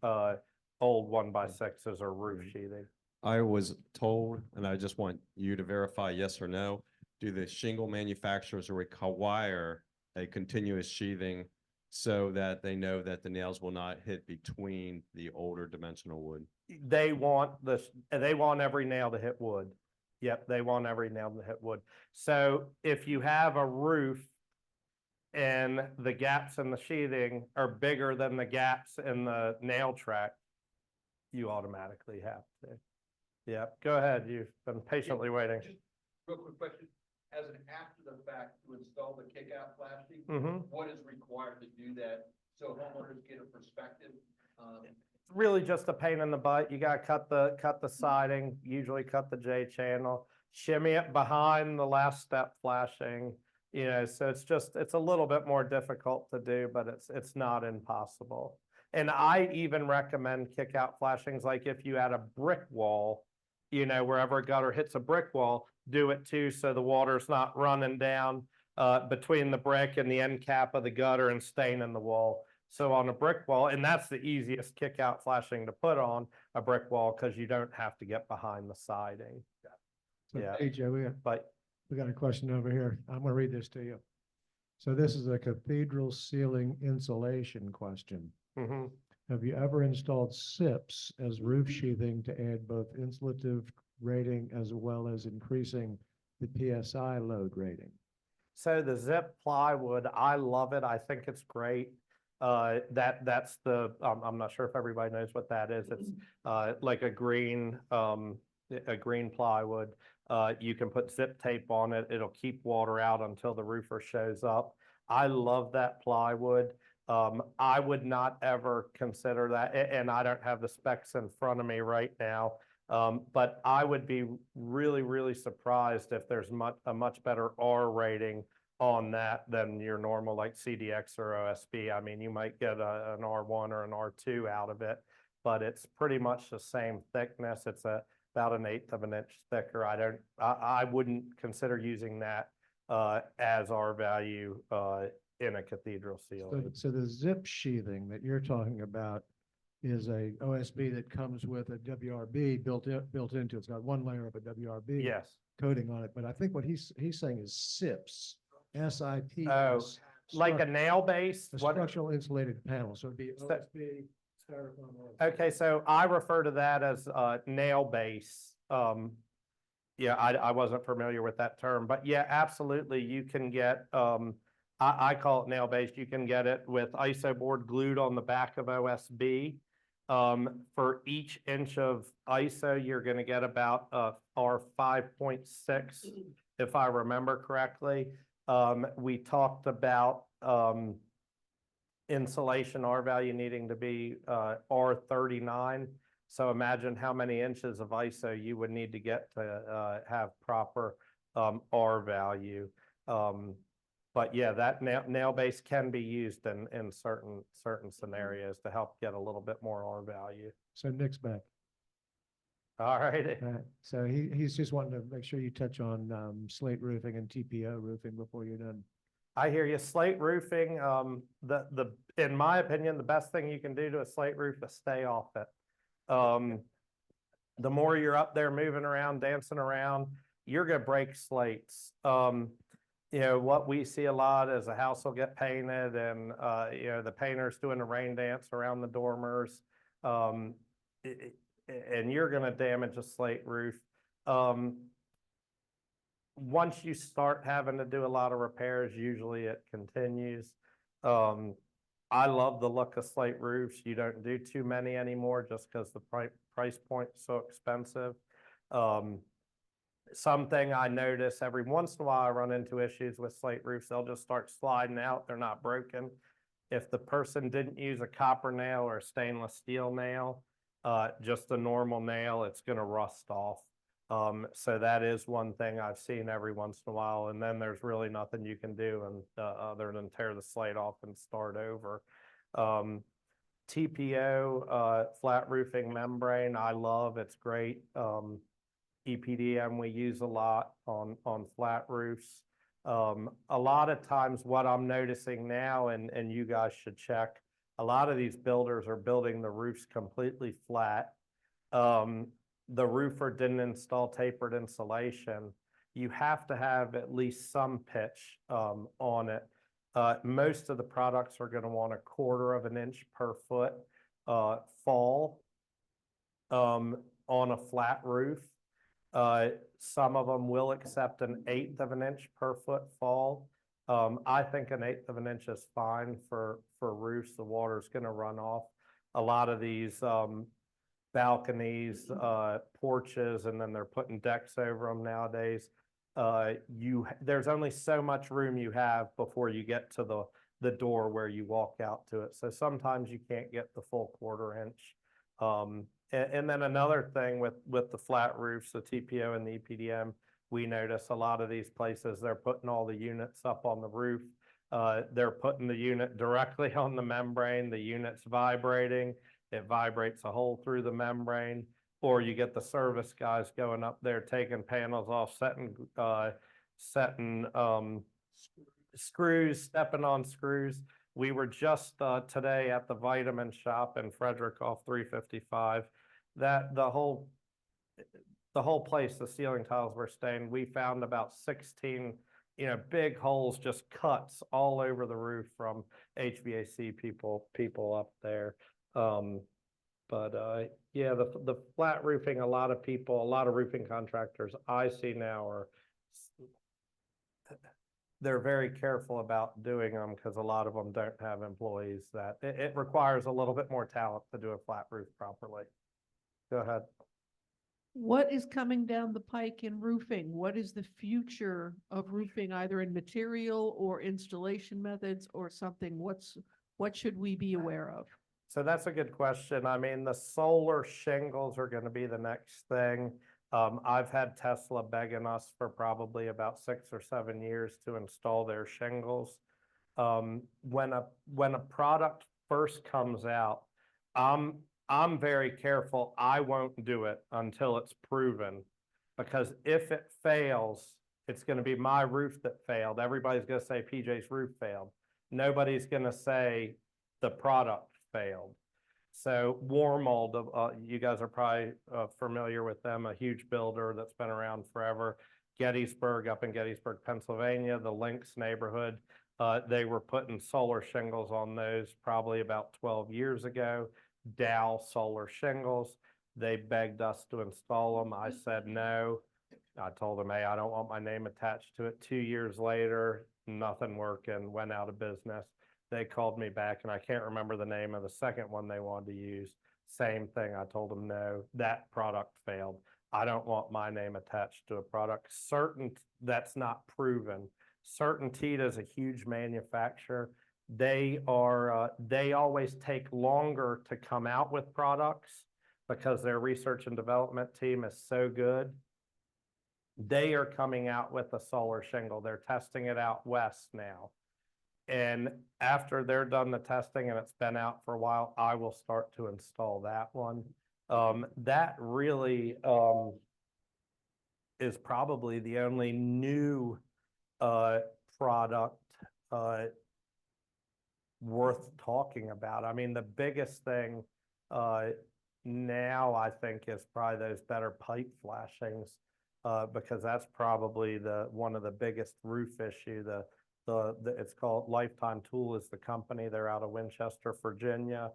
Speaker 1: old 1x6s or roof sheathing.
Speaker 7: I was told, and I just want you to verify yes or no, do the shingle manufacturers require a continuous sheathing so that they know that the nails will not hit between the older dimensional wood?
Speaker 1: They want every nail to hit wood. Yep, they want every nail to hit wood. So if you have a roof and the gaps in the sheathing are bigger than the gaps in the nail track, you automatically have to. Yep, go ahead. You've been patiently waiting.
Speaker 10: Just real quick question, as an after the fact to install the kickout flashing,
Speaker 1: Mhm.
Speaker 10: what is required to do that? So homeowners get a perspective.
Speaker 1: Really just a pain in the butt. You gotta cut the siding, usually cut the J channel, shimmy it behind the last step flashing, so it's a little bit more difficult to do, but it's not impossible. And I even recommend kickout flashings, like if you had a brick wall, wherever a gutter hits a brick wall, do it too, so the water's not running down between the brick and the end cap of the gutter and staining the wall. So on a brick wall, and that's the easiest kick out flashing to put on a brick wall because you don't have to get behind the siding.
Speaker 3: So
Speaker 1: Yeah.
Speaker 3: AJ,
Speaker 1: But
Speaker 3: we got a question over here. I'm gonna read this to you. So this is a cathedral ceiling insulation question.
Speaker 1: mhm.
Speaker 3: Have you ever installed SIPs as roof sheathing to add both insulative rating as well as increasing the PSI load rating?
Speaker 1: So the zip plywood, I love it. I think it's great. That's the, I'm not sure if everybody knows what that is. It's like a green plywood. You can put zip tape on it. It'll keep water out until the roofer shows up. I love that plywood. I would not ever consider that, and I don't have the specs in front of me right now. But I would be really, really surprised if there's a much better R rating on that than your normal like CDX or OSB. I mean, you might get an R1 or an R2 out of it, but it's pretty much the same thickness. It's about 1/8 of an inch thicker. I wouldn't consider using that as R value in a cathedral ceiling.
Speaker 3: So the zip sheathing that you're talking about is a OSB that comes with a WRB built into it. It's got one layer of a WRB
Speaker 1: Yes.
Speaker 3: coating on it, but I think what he's saying is SIPs, SIPs.
Speaker 1: Oh, like a nail base?
Speaker 3: A
Speaker 1: What?
Speaker 3: structural insulated panel, so it'd be
Speaker 1: So-
Speaker 3: OSB, styrofoam. OSB.
Speaker 1: Okay, so I refer to that as nail base. Yeah, I wasn't familiar with that term, but yeah, absolutely. You can get, I call it nail based. You can get it with ISO board glued on the back of OSB. For each inch of ISO, you're going to get about R 5.6, if I remember correctly. We talked about insulation R value needing to be R39. So imagine how many inches of ISO you would need to get to have proper R value. But yeah, that nail base can be used in certain scenarios to help get a little bit more R value.
Speaker 3: So Nick's back.
Speaker 1: All right.
Speaker 3: So he's just wanting to make sure you touch on slate roofing and TPO roofing before you're done.
Speaker 1: I hear you. Slate roofing, in my opinion, the best thing you can do to a slate roof is stay off it. The more you're up there moving around, dancing around, you're gonna break slates. You know, what we see a lot is a house will get painted and, you know, the painter's doing a rain dance around the dormers. And you're gonna damage a slate roof. Once you start having to do a lot of repairs, usually it continues. I love the look of slate roofs. You don't do too many anymore just because the price point is so expensive. Something I notice every once in a while, I run into issues with slate roofs. They'll just start sliding out. They're not broken. If the person didn't use a copper nail or a stainless steel nail, just a normal nail, it's going to rust off. So that is one thing I've seen every once in a while, and then there's really nothing you can do other than tear the slate off and start over. TPO, flat roofing membrane, I love, it's great. EPDM we use a lot on flat roofs. A lot of times what I'm noticing now, and you guys should check, a lot of these builders are building the roofs completely flat. The roofer didn't install tapered insulation. You have to have at least some pitch on it. Most of the products are going to want 1/4 of an inch per foot fall on a flat roof. Some of them will accept 1/8 of an inch per foot fall. I think 1/8 of an inch is fine for roofs. The water's going to run off. A lot of these balconies, porches, and then they're putting decks over them nowadays. There's only so much room you have before you get to the door where you walk out to it. So sometimes you can't get the full 1/4 inch. And then another thing with the flat roofs, the TPO and the EPDM, we notice a lot of these places, they're putting all the units up on the roof. They're putting the unit directly on the membrane. The unit's vibrating. It vibrates a hole through the membrane, or you get the service guys going up there, taking panels off, setting screws, stepping on screws. We were just today at the Vitamin Shop in Frederick off 355. That the whole place, the ceiling tiles were stained. We found about 16, big holes, just cuts all over the roof from HVAC people up there. Yeah, the flat roofing, a lot of roofing contractors I see now they're very careful about doing them because a lot of them don't have employees that, it requires a little bit more talent to do a flat roof properly. Go ahead.
Speaker 5: What is coming down the pike in roofing? What is the future of roofing, either in material or installation methods or something? What should we be aware of?
Speaker 1: So that's a good question. I mean, the solar shingles are going to be the next thing. I've had Tesla begging us for probably about 6 or 7 years to install their shingles. When a product first comes out, I'm very careful. I won't do it until it's proven, because if it fails, it's going to be my roof that failed. Everybody's going to say PJ's roof failed. Nobody's going to say the product failed. So Warmold, you guys are probably familiar with them, a huge builder that's been around forever. Gettysburg, up in Gettysburg, Pennsylvania, the Lynx neighborhood, they were putting solar shingles on those probably about 12 years ago. Dow solar shingles. They begged us to install them. I said no. I told them, hey, I don't want my name attached to it. 2 years later, nothing working, went out of business. They called me back, and I can't remember the name of the second one they wanted to use. Same thing. I told them no, that product failed. I don't want my name attached to a product that's not proven. CertainTeed is a huge manufacturer. They always take longer to come out with products because their research and development team is so good. They are coming out with a solar shingle. They're testing it out west now. And after they're done the testing and it's been out for a while, I will start to install that one. That really is probably the only new product worth talking about. I mean, the biggest thing now, I think, is probably those better pipe flashings, because that's probably one of the biggest roof issue. It's called Lifetime Tool is the company. They're out of Winchester, Virginia.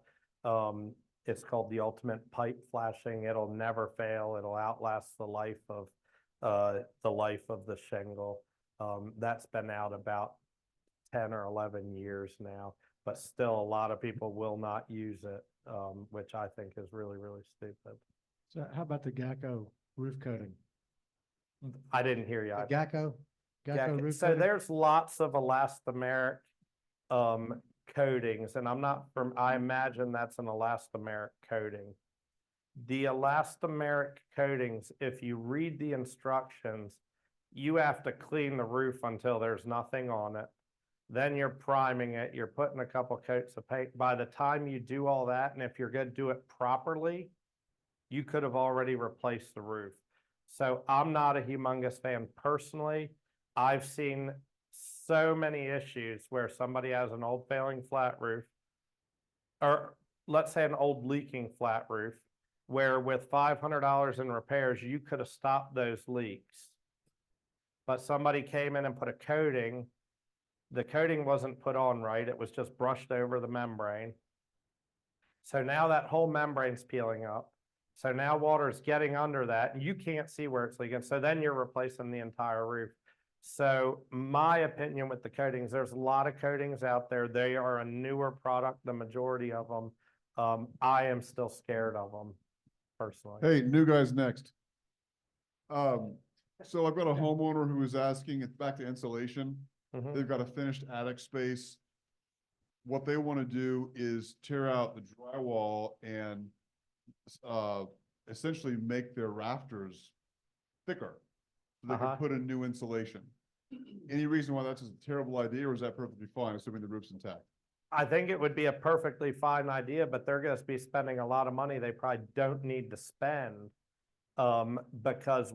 Speaker 1: It's called the Ultimate Pipe Flashing. It'll never fail. It'll outlast the life of the shingle. That's been out about 10 or 11 years now, but still a lot of people will not use it, which I think is really, really stupid.
Speaker 3: So how about the Gacko roof coating?
Speaker 1: I didn't hear you.
Speaker 3: The Gacko roof
Speaker 1: So
Speaker 3: coating?
Speaker 1: there's lots of elastomeric coatings, and I imagine that's an elastomeric coating. The elastomeric coatings, if you read the instructions, you have to clean the roof until there's nothing on it. Then you're priming it, you're putting a couple coats of paint. By the time you do all that, and if you're going to do it properly, you could have already replaced the roof. So I'm not a humongous fan personally. I've seen so many issues where somebody has an old failing flat roof, or let's say an old leaking flat roof, where with $500 in repairs, you could have stopped those leaks. But somebody came in and put a coating. The coating wasn't put on right. It was just brushed over the membrane. So now that whole membrane's peeling up. So now water's getting under that, and you can't see where it's leaking. So then you're replacing the entire roof. So my opinion with the coatings, there's a lot of coatings out there. They are a newer product, the majority of them. I am still scared of them personally.
Speaker 11: Hey, new guys next. So I've got a homeowner who is asking, it's back to insulation.
Speaker 1: Mhm.
Speaker 11: They've got a finished attic space. What they want to do is tear out the drywall and essentially make their rafters thicker, so they can put in new insulation. Any reason why that's a terrible idea, or is that perfectly fine, assuming the roof's intact?
Speaker 1: I think it would be a perfectly fine idea, but they're going to be spending a lot of money they probably don't need to spend Because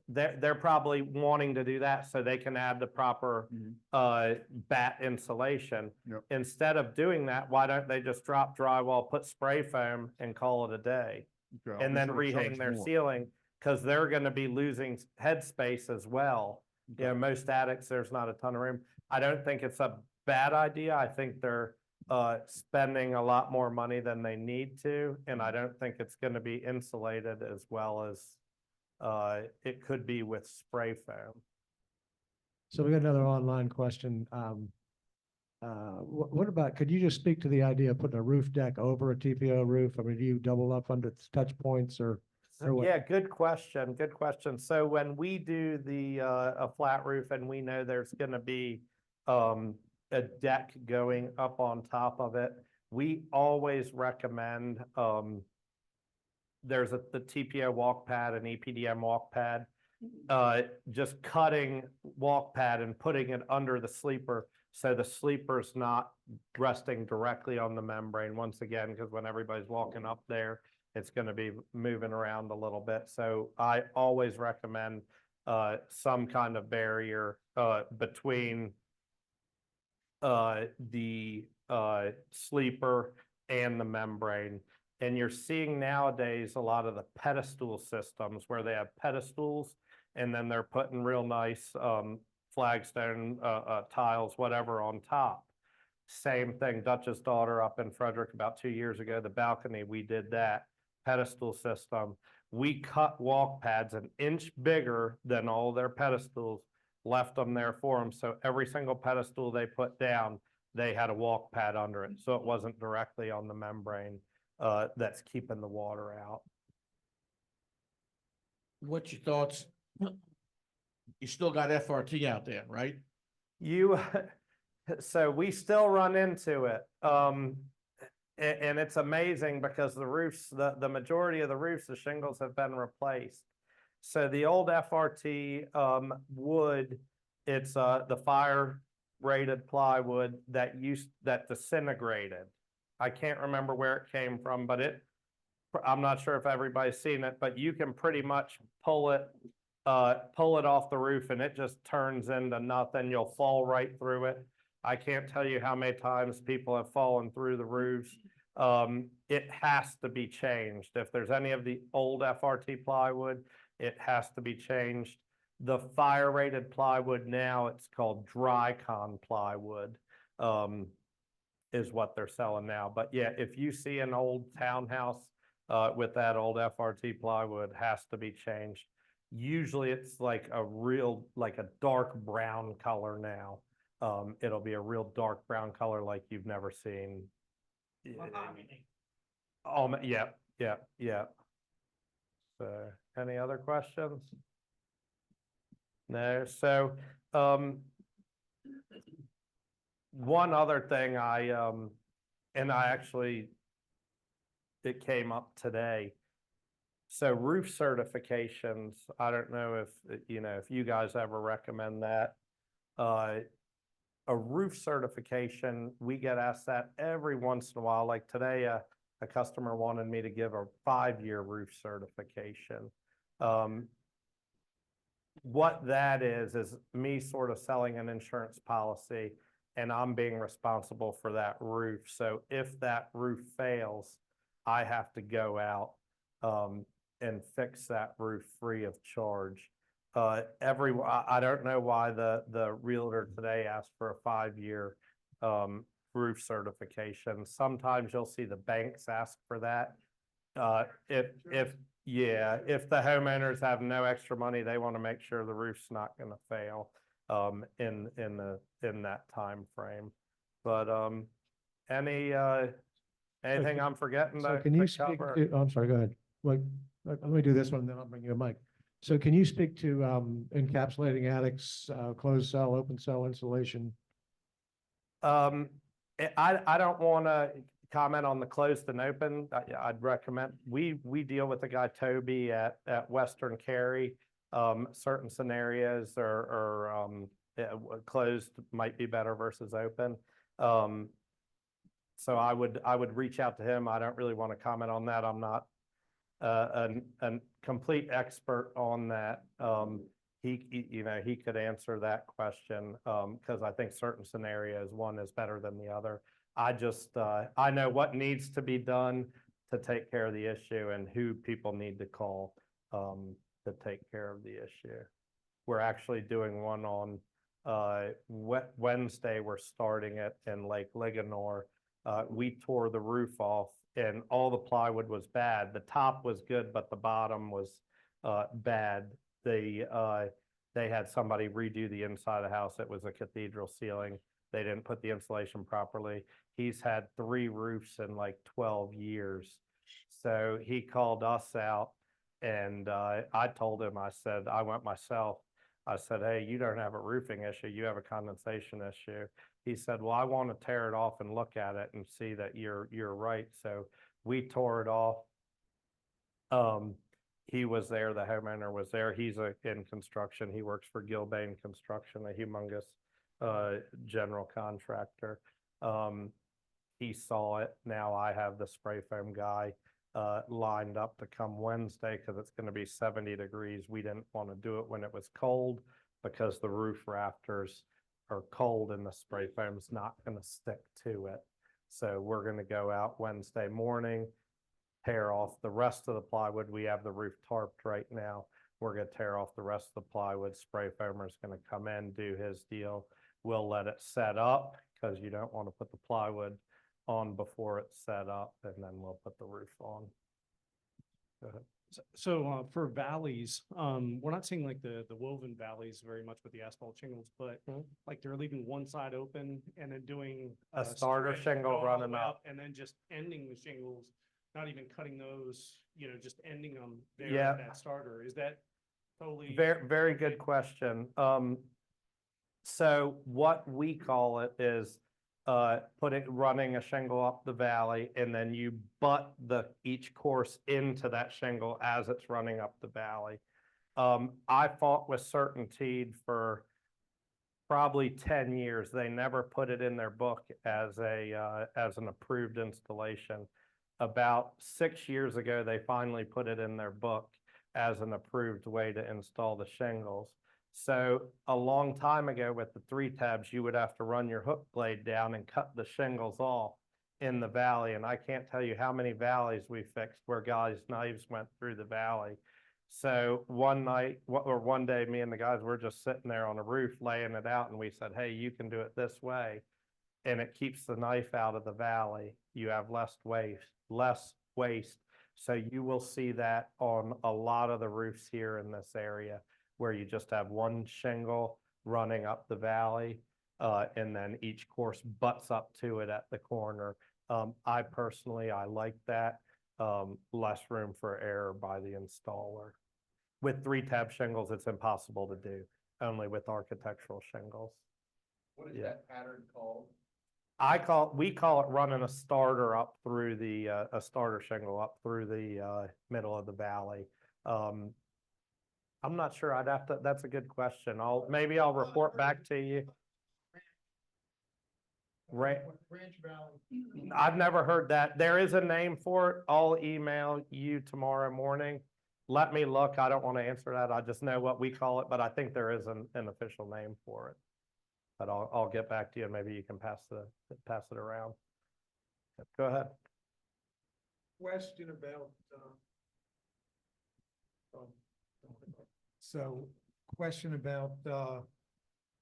Speaker 1: they're probably wanting to do that so they can add the proper, bat insulation.
Speaker 11: Yep.
Speaker 1: Instead of doing that, why don't they just drop drywall, put spray foam and call it a day?
Speaker 11: Okay, I'll
Speaker 1: And
Speaker 11: be
Speaker 1: then
Speaker 11: sure to charge
Speaker 1: rehang their
Speaker 11: more.
Speaker 1: ceiling, because they're gonna be losing headspace as well. You know, most attics, there's not a ton of room. I don't think it's a bad idea. I think they're spending a lot more money than they need to, and I don't think it's gonna be insulated as well as it could be with spray foam.
Speaker 3: So we got another online question. What about, could you just speak to the idea of putting a roof deck over a TPO roof? I mean, do you double up under touch points or what?
Speaker 1: Yeah, good question, good question. So when we do a flat roof and we know there's gonna be a deck going up on top of it, we always recommend there's the TPO walk pad and EPDM walk pad. Just cutting walk pad and putting it under the sleeper, so the sleeper's not resting directly on the membrane once again, because when everybody's walking up there, it's gonna be moving around a little bit. So I always recommend some kind of barrier between the sleeper and the membrane. And you're seeing nowadays a lot of the pedestal systems where they have pedestals and then they're putting real nice flagstone tiles, whatever, on top. Same thing, Dutch's daughter up in Frederick about 2 years ago, the balcony, we did that pedestal system. We cut walk pads an inch bigger than all their pedestals, left them there for them. So every single pedestal they put down, they had a walk pad under it. So it wasn't directly on the membrane that's keeping the water out.
Speaker 2: What's your thoughts? You still got FRT out there, right?
Speaker 1: So we still run into it. And it's amazing because the roofs, the majority of the roofs, the shingles have been replaced. So the old FRT wood, it's the fire rated plywood that disintegrated. I can't remember where it came from, but I'm not sure if everybody's seen it, but you can pretty much pull it off the roof and it just turns into nothing. You'll fall right through it. I can't tell you how many times people have fallen through the roofs. It has to be changed. If there's any of the old FRT plywood, it has to be changed. The fire rated plywood now, it's called dry-con plywood, is what they're selling now. But yeah, if you see an old townhouse with that old FRT plywood, has to be changed. Usually it's like a dark brown color now. It'll be a real dark brown color like you've never seen. Oh, yeah. So, any other questions? No, so, one other thing it came up today. So roof certifications, I don't know if you guys ever recommend that. A roof certification, we get asked that every once in a while. Like today, a customer wanted me to give a 5-year roof certification. What that is me sort of selling an insurance policy and I'm being responsible for that roof. So if that roof fails, I have to go out and fix that roof free of charge. I don't know why the realtor today asked for a 5-year roof certification. Sometimes you'll see the banks ask for that. If the homeowners have no extra money, they want to make sure the roof's not going to fail in that time frame. But anything I'm forgetting?
Speaker 3: So
Speaker 1: to
Speaker 3: can you speak
Speaker 1: cover?
Speaker 3: to, oh, I'm sorry, go ahead. Wait, let me do this one, then I'll bring you a mic. So can you speak to encapsulating attics, closed cell, open cell insulation?
Speaker 1: I don't want to comment on the closed and open. I'd recommend, we deal with the guy Toby at Western Cary. Certain scenarios are closed might be better versus open. So I would reach out to him. I don't really want to comment on that. I'm not a complete expert on that. He could answer that question, because I think certain scenarios, one is better than the other. I know what needs to be done to take care of the issue and who people need to call, to take care of the issue. We're actually doing one on, Wednesday. We're starting it in Lake Ligonor. We tore the roof off and all the plywood was bad. The top was good, but the bottom was, bad. They had somebody redo the inside of the house. It was a cathedral ceiling. They didn't put the insulation properly. He's had 3 roofs in like 12 years. So he called us out and I told him, I said, I went myself. I said, hey, you don't have a roofing issue. You have a condensation issue. He said, well, I want to tear it off and look at it and see that you're right. So we tore it off. He was there, the homeowner was there. He's in construction. He works for Gilbane Construction, a humongous general contractor. He saw it. Now I have the spray foam guy lined up to come Wednesday because it's going to be 70 degrees. We didn't want to do it when it was cold because the roof rafters are cold and the spray foam's not going to stick to it. So we're going to go out Wednesday morning, tear off the rest of the plywood. We have the roof tarped right now. We're going to tear off the rest of the plywood. Spray foamer's going to come in, do his deal. We'll let it set up because you don't want to put the plywood on before it's set up, and then we'll put the roof on. Go ahead.
Speaker 12: So for valleys, we're not seeing like the woven valleys very much with the asphalt shingles, but like they're leaving one side open and then doing
Speaker 1: A starter
Speaker 12: stretch
Speaker 1: shingle
Speaker 12: all the
Speaker 1: running
Speaker 12: way
Speaker 1: up.
Speaker 12: and then just ending the shingles, not even cutting those, just ending them there
Speaker 1: Yeah.
Speaker 12: at that starter. Is that totally?
Speaker 1: Very, very good question. So what we call it is running a shingle up the valley, and then you butt each course into that shingle as it's running up the valley. I fought with Certainteed for probably 10 years. They never put it in their book as an approved installation. About 6 years ago, they finally put it in their book as an approved way to install the shingles. So a long time ago with the 3 tabs, you would have to run your hook blade down and cut the shingles off in the valley. And I can't tell you how many valleys we fixed where guys' knives went through the valley. So one day, me and the guys were just sitting there on a roof laying it out, and we said, hey, you can do it this way. And it keeps the knife out of the valley. You have less waste. So you will see that on a lot of the roofs here in this area, where you just have one shingle running up the valley, and then each course butts up to it at the corner. I personally like that. Less room for error by the installer. With 3-tab shingles, it's impossible to do, only with architectural shingles.
Speaker 10: What is that pattern called?
Speaker 1: We call it running a starter up through a starter shingle up through the middle of the valley. I'm not sure. That's a good question. Maybe I'll report back to you.
Speaker 6: Ranch Valley.
Speaker 1: I've never heard that. There is a name for it. I'll email you tomorrow morning. Let me look. I don't want to answer that. I just know what we call it, but I think there is an official name for it. But I'll get back to you and maybe you can pass it around. Go ahead.
Speaker 6: Question about, question about,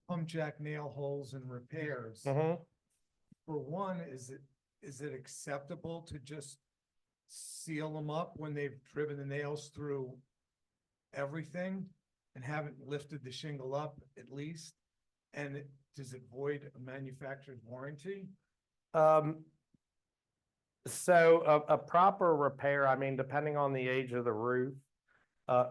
Speaker 6: pump jack nail holes and repairs. For one, is it acceptable to just seal them up when they've driven the nails through everything and haven't lifted the shingle up at least? And does it void a manufacturer's warranty?
Speaker 1: So a proper repair, I mean, depending on the age of the roof,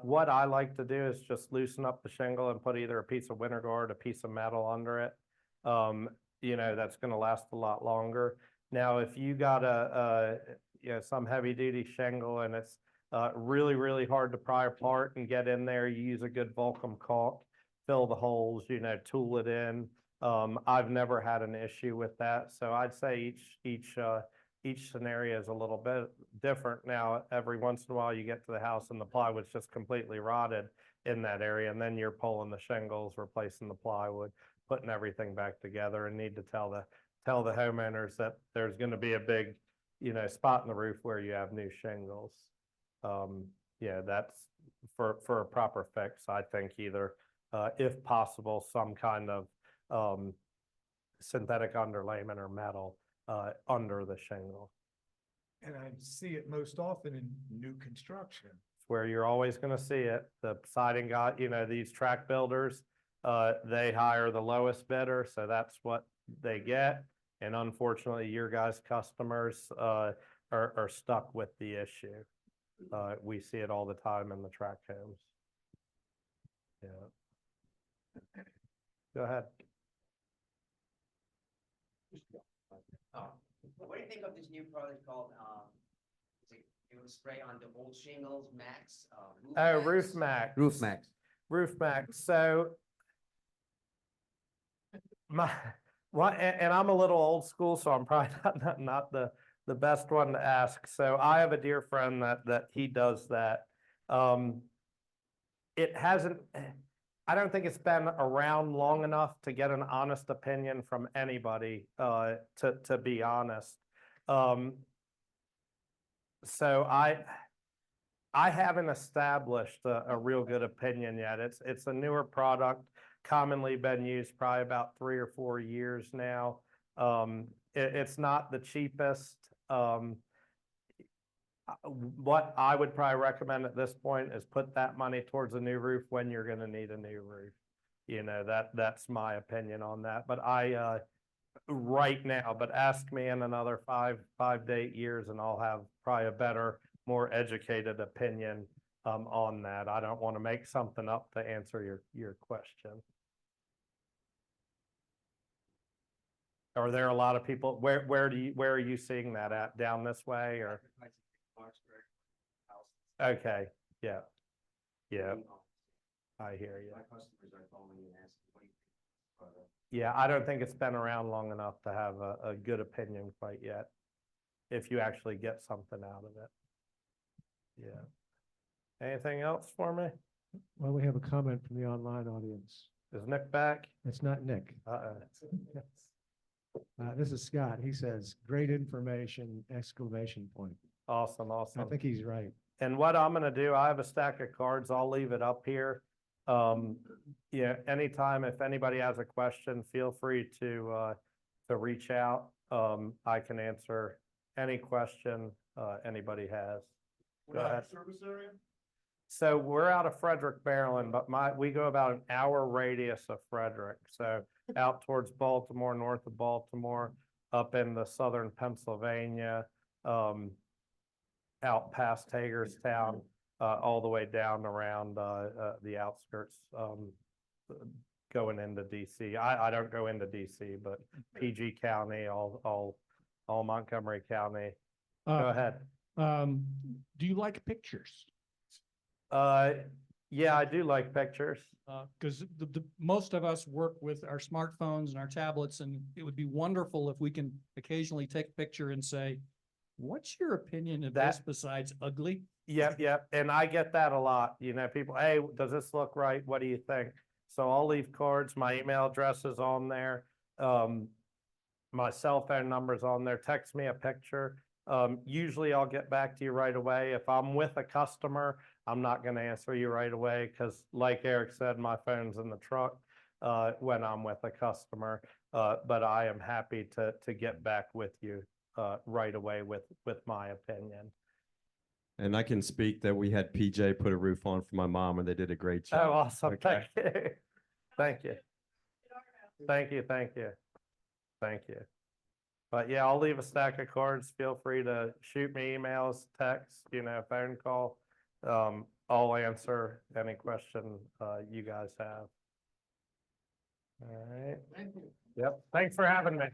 Speaker 1: what I like to do is just loosen up the shingle and put either a piece of winter guard, a piece of metal under it. That's going to last a lot longer. Now, if you got some heavy duty shingle and it's really, really hard to pry apart and get in there, you use a good Vulcan caulk, fill the holes, tool it in. I've never had an issue with that. So I'd say each scenario is a little bit different. Now, every once in a while, you get to the house and the plywood's just completely rotted in that area, and then you're pulling the shingles, replacing the plywood, putting everything back together, and need to tell the homeowners that there's gonna be a big, spot in the roof where you have new shingles. Yeah, that's for a proper fix, I think either, if possible, some kind of, synthetic underlayment or metal, under the shingle.
Speaker 6: And I see it most often in new construction.
Speaker 1: It's where you're always gonna see it. The siding got, these track builders, they hire the lowest bidder, so that's what they get. And unfortunately, your guys' customers, are stuck with the issue. We see it all the time in the tract homes. Yeah. Go ahead.
Speaker 13: What do you think of this new product called, it will spray on the old shingles, Max?
Speaker 1: Roof Max.
Speaker 13: Roof Max.
Speaker 1: Roof Max. So and I'm a little old school, so I'm probably not the best one to ask. So I have a dear friend that he does that. It hasn't, I don't think it's been around long enough to get an honest opinion from anybody, to be honest. So I haven't established a real good opinion yet. It's a newer product, commonly been used probably about 3 or 4 years now. It's not the cheapest. What I would probably recommend at this point is put that money towards a new roof when you're gonna need a new roof. That's my opinion on that. But right now, but ask me in another 5 to 8 years and I'll have probably a better, more educated opinion on that. I don't want to make something up to answer your question. Are there a lot of people, where are you seeing that at? Down this way or? Okay, yeah. Yeah. I hear you.
Speaker 13: My customers are calling and asking, what do you think of this product?
Speaker 1: Yeah, I don't think it's been around long enough to have a good opinion quite yet, if you actually get something out of it. Yeah. Anything else for me?
Speaker 3: Well, we have a comment from the online audience.
Speaker 1: Is Nick back?
Speaker 3: It's not Nick. This is Scott. He says, great information, exclamation point.
Speaker 1: Awesome,
Speaker 3: I
Speaker 1: awesome.
Speaker 3: think he's right.
Speaker 1: And what I'm gonna do, I have a stack of cards. I'll leave it up here. Yeah, anytime if anybody has a question, feel free to reach out. I can answer any question anybody has. Go ahead.
Speaker 11: Service area?
Speaker 1: So we're out of Frederick, Maryland, but we go about an hour radius of Frederick. So out towards Baltimore, north of Baltimore, up into southern Pennsylvania, out past Hagerstown, all the way down around the outskirts, going into DC. I don't go into DC, but PG County, all Montgomery County. Go ahead.
Speaker 9: Do you like pictures?
Speaker 1: Yeah, I do like pictures.
Speaker 9: Because the most of us work with our smartphones and our tablets, and it would be wonderful if we can occasionally take a picture and say, what's your opinion of this besides ugly?
Speaker 1: Yep, yep. And I get that a lot. People, hey, does this look right? What do you think? So I'll leave cards. My email address is on there. My cell phone number's on there. Text me a picture. Usually I'll get back to you right away. If I'm with a customer, I'm not going to answer you right away because, like Eric said, my phone's in the truck when I'm with a customer. But I am happy to get back with you right away with my opinion.
Speaker 7: And I can speak that we had PJ put a roof on for my mom and they did a great
Speaker 1: Oh,
Speaker 7: job.
Speaker 1: awesome.
Speaker 7: Okay.
Speaker 1: Thank you. Thank you. Thank you. Thank you. Thank you. But yeah, I'll leave a stack of cards. Feel free to shoot me emails, text, phone call. I'll answer any question you guys have. All right.
Speaker 6: Thank you.
Speaker 1: Yep. Thanks for having me.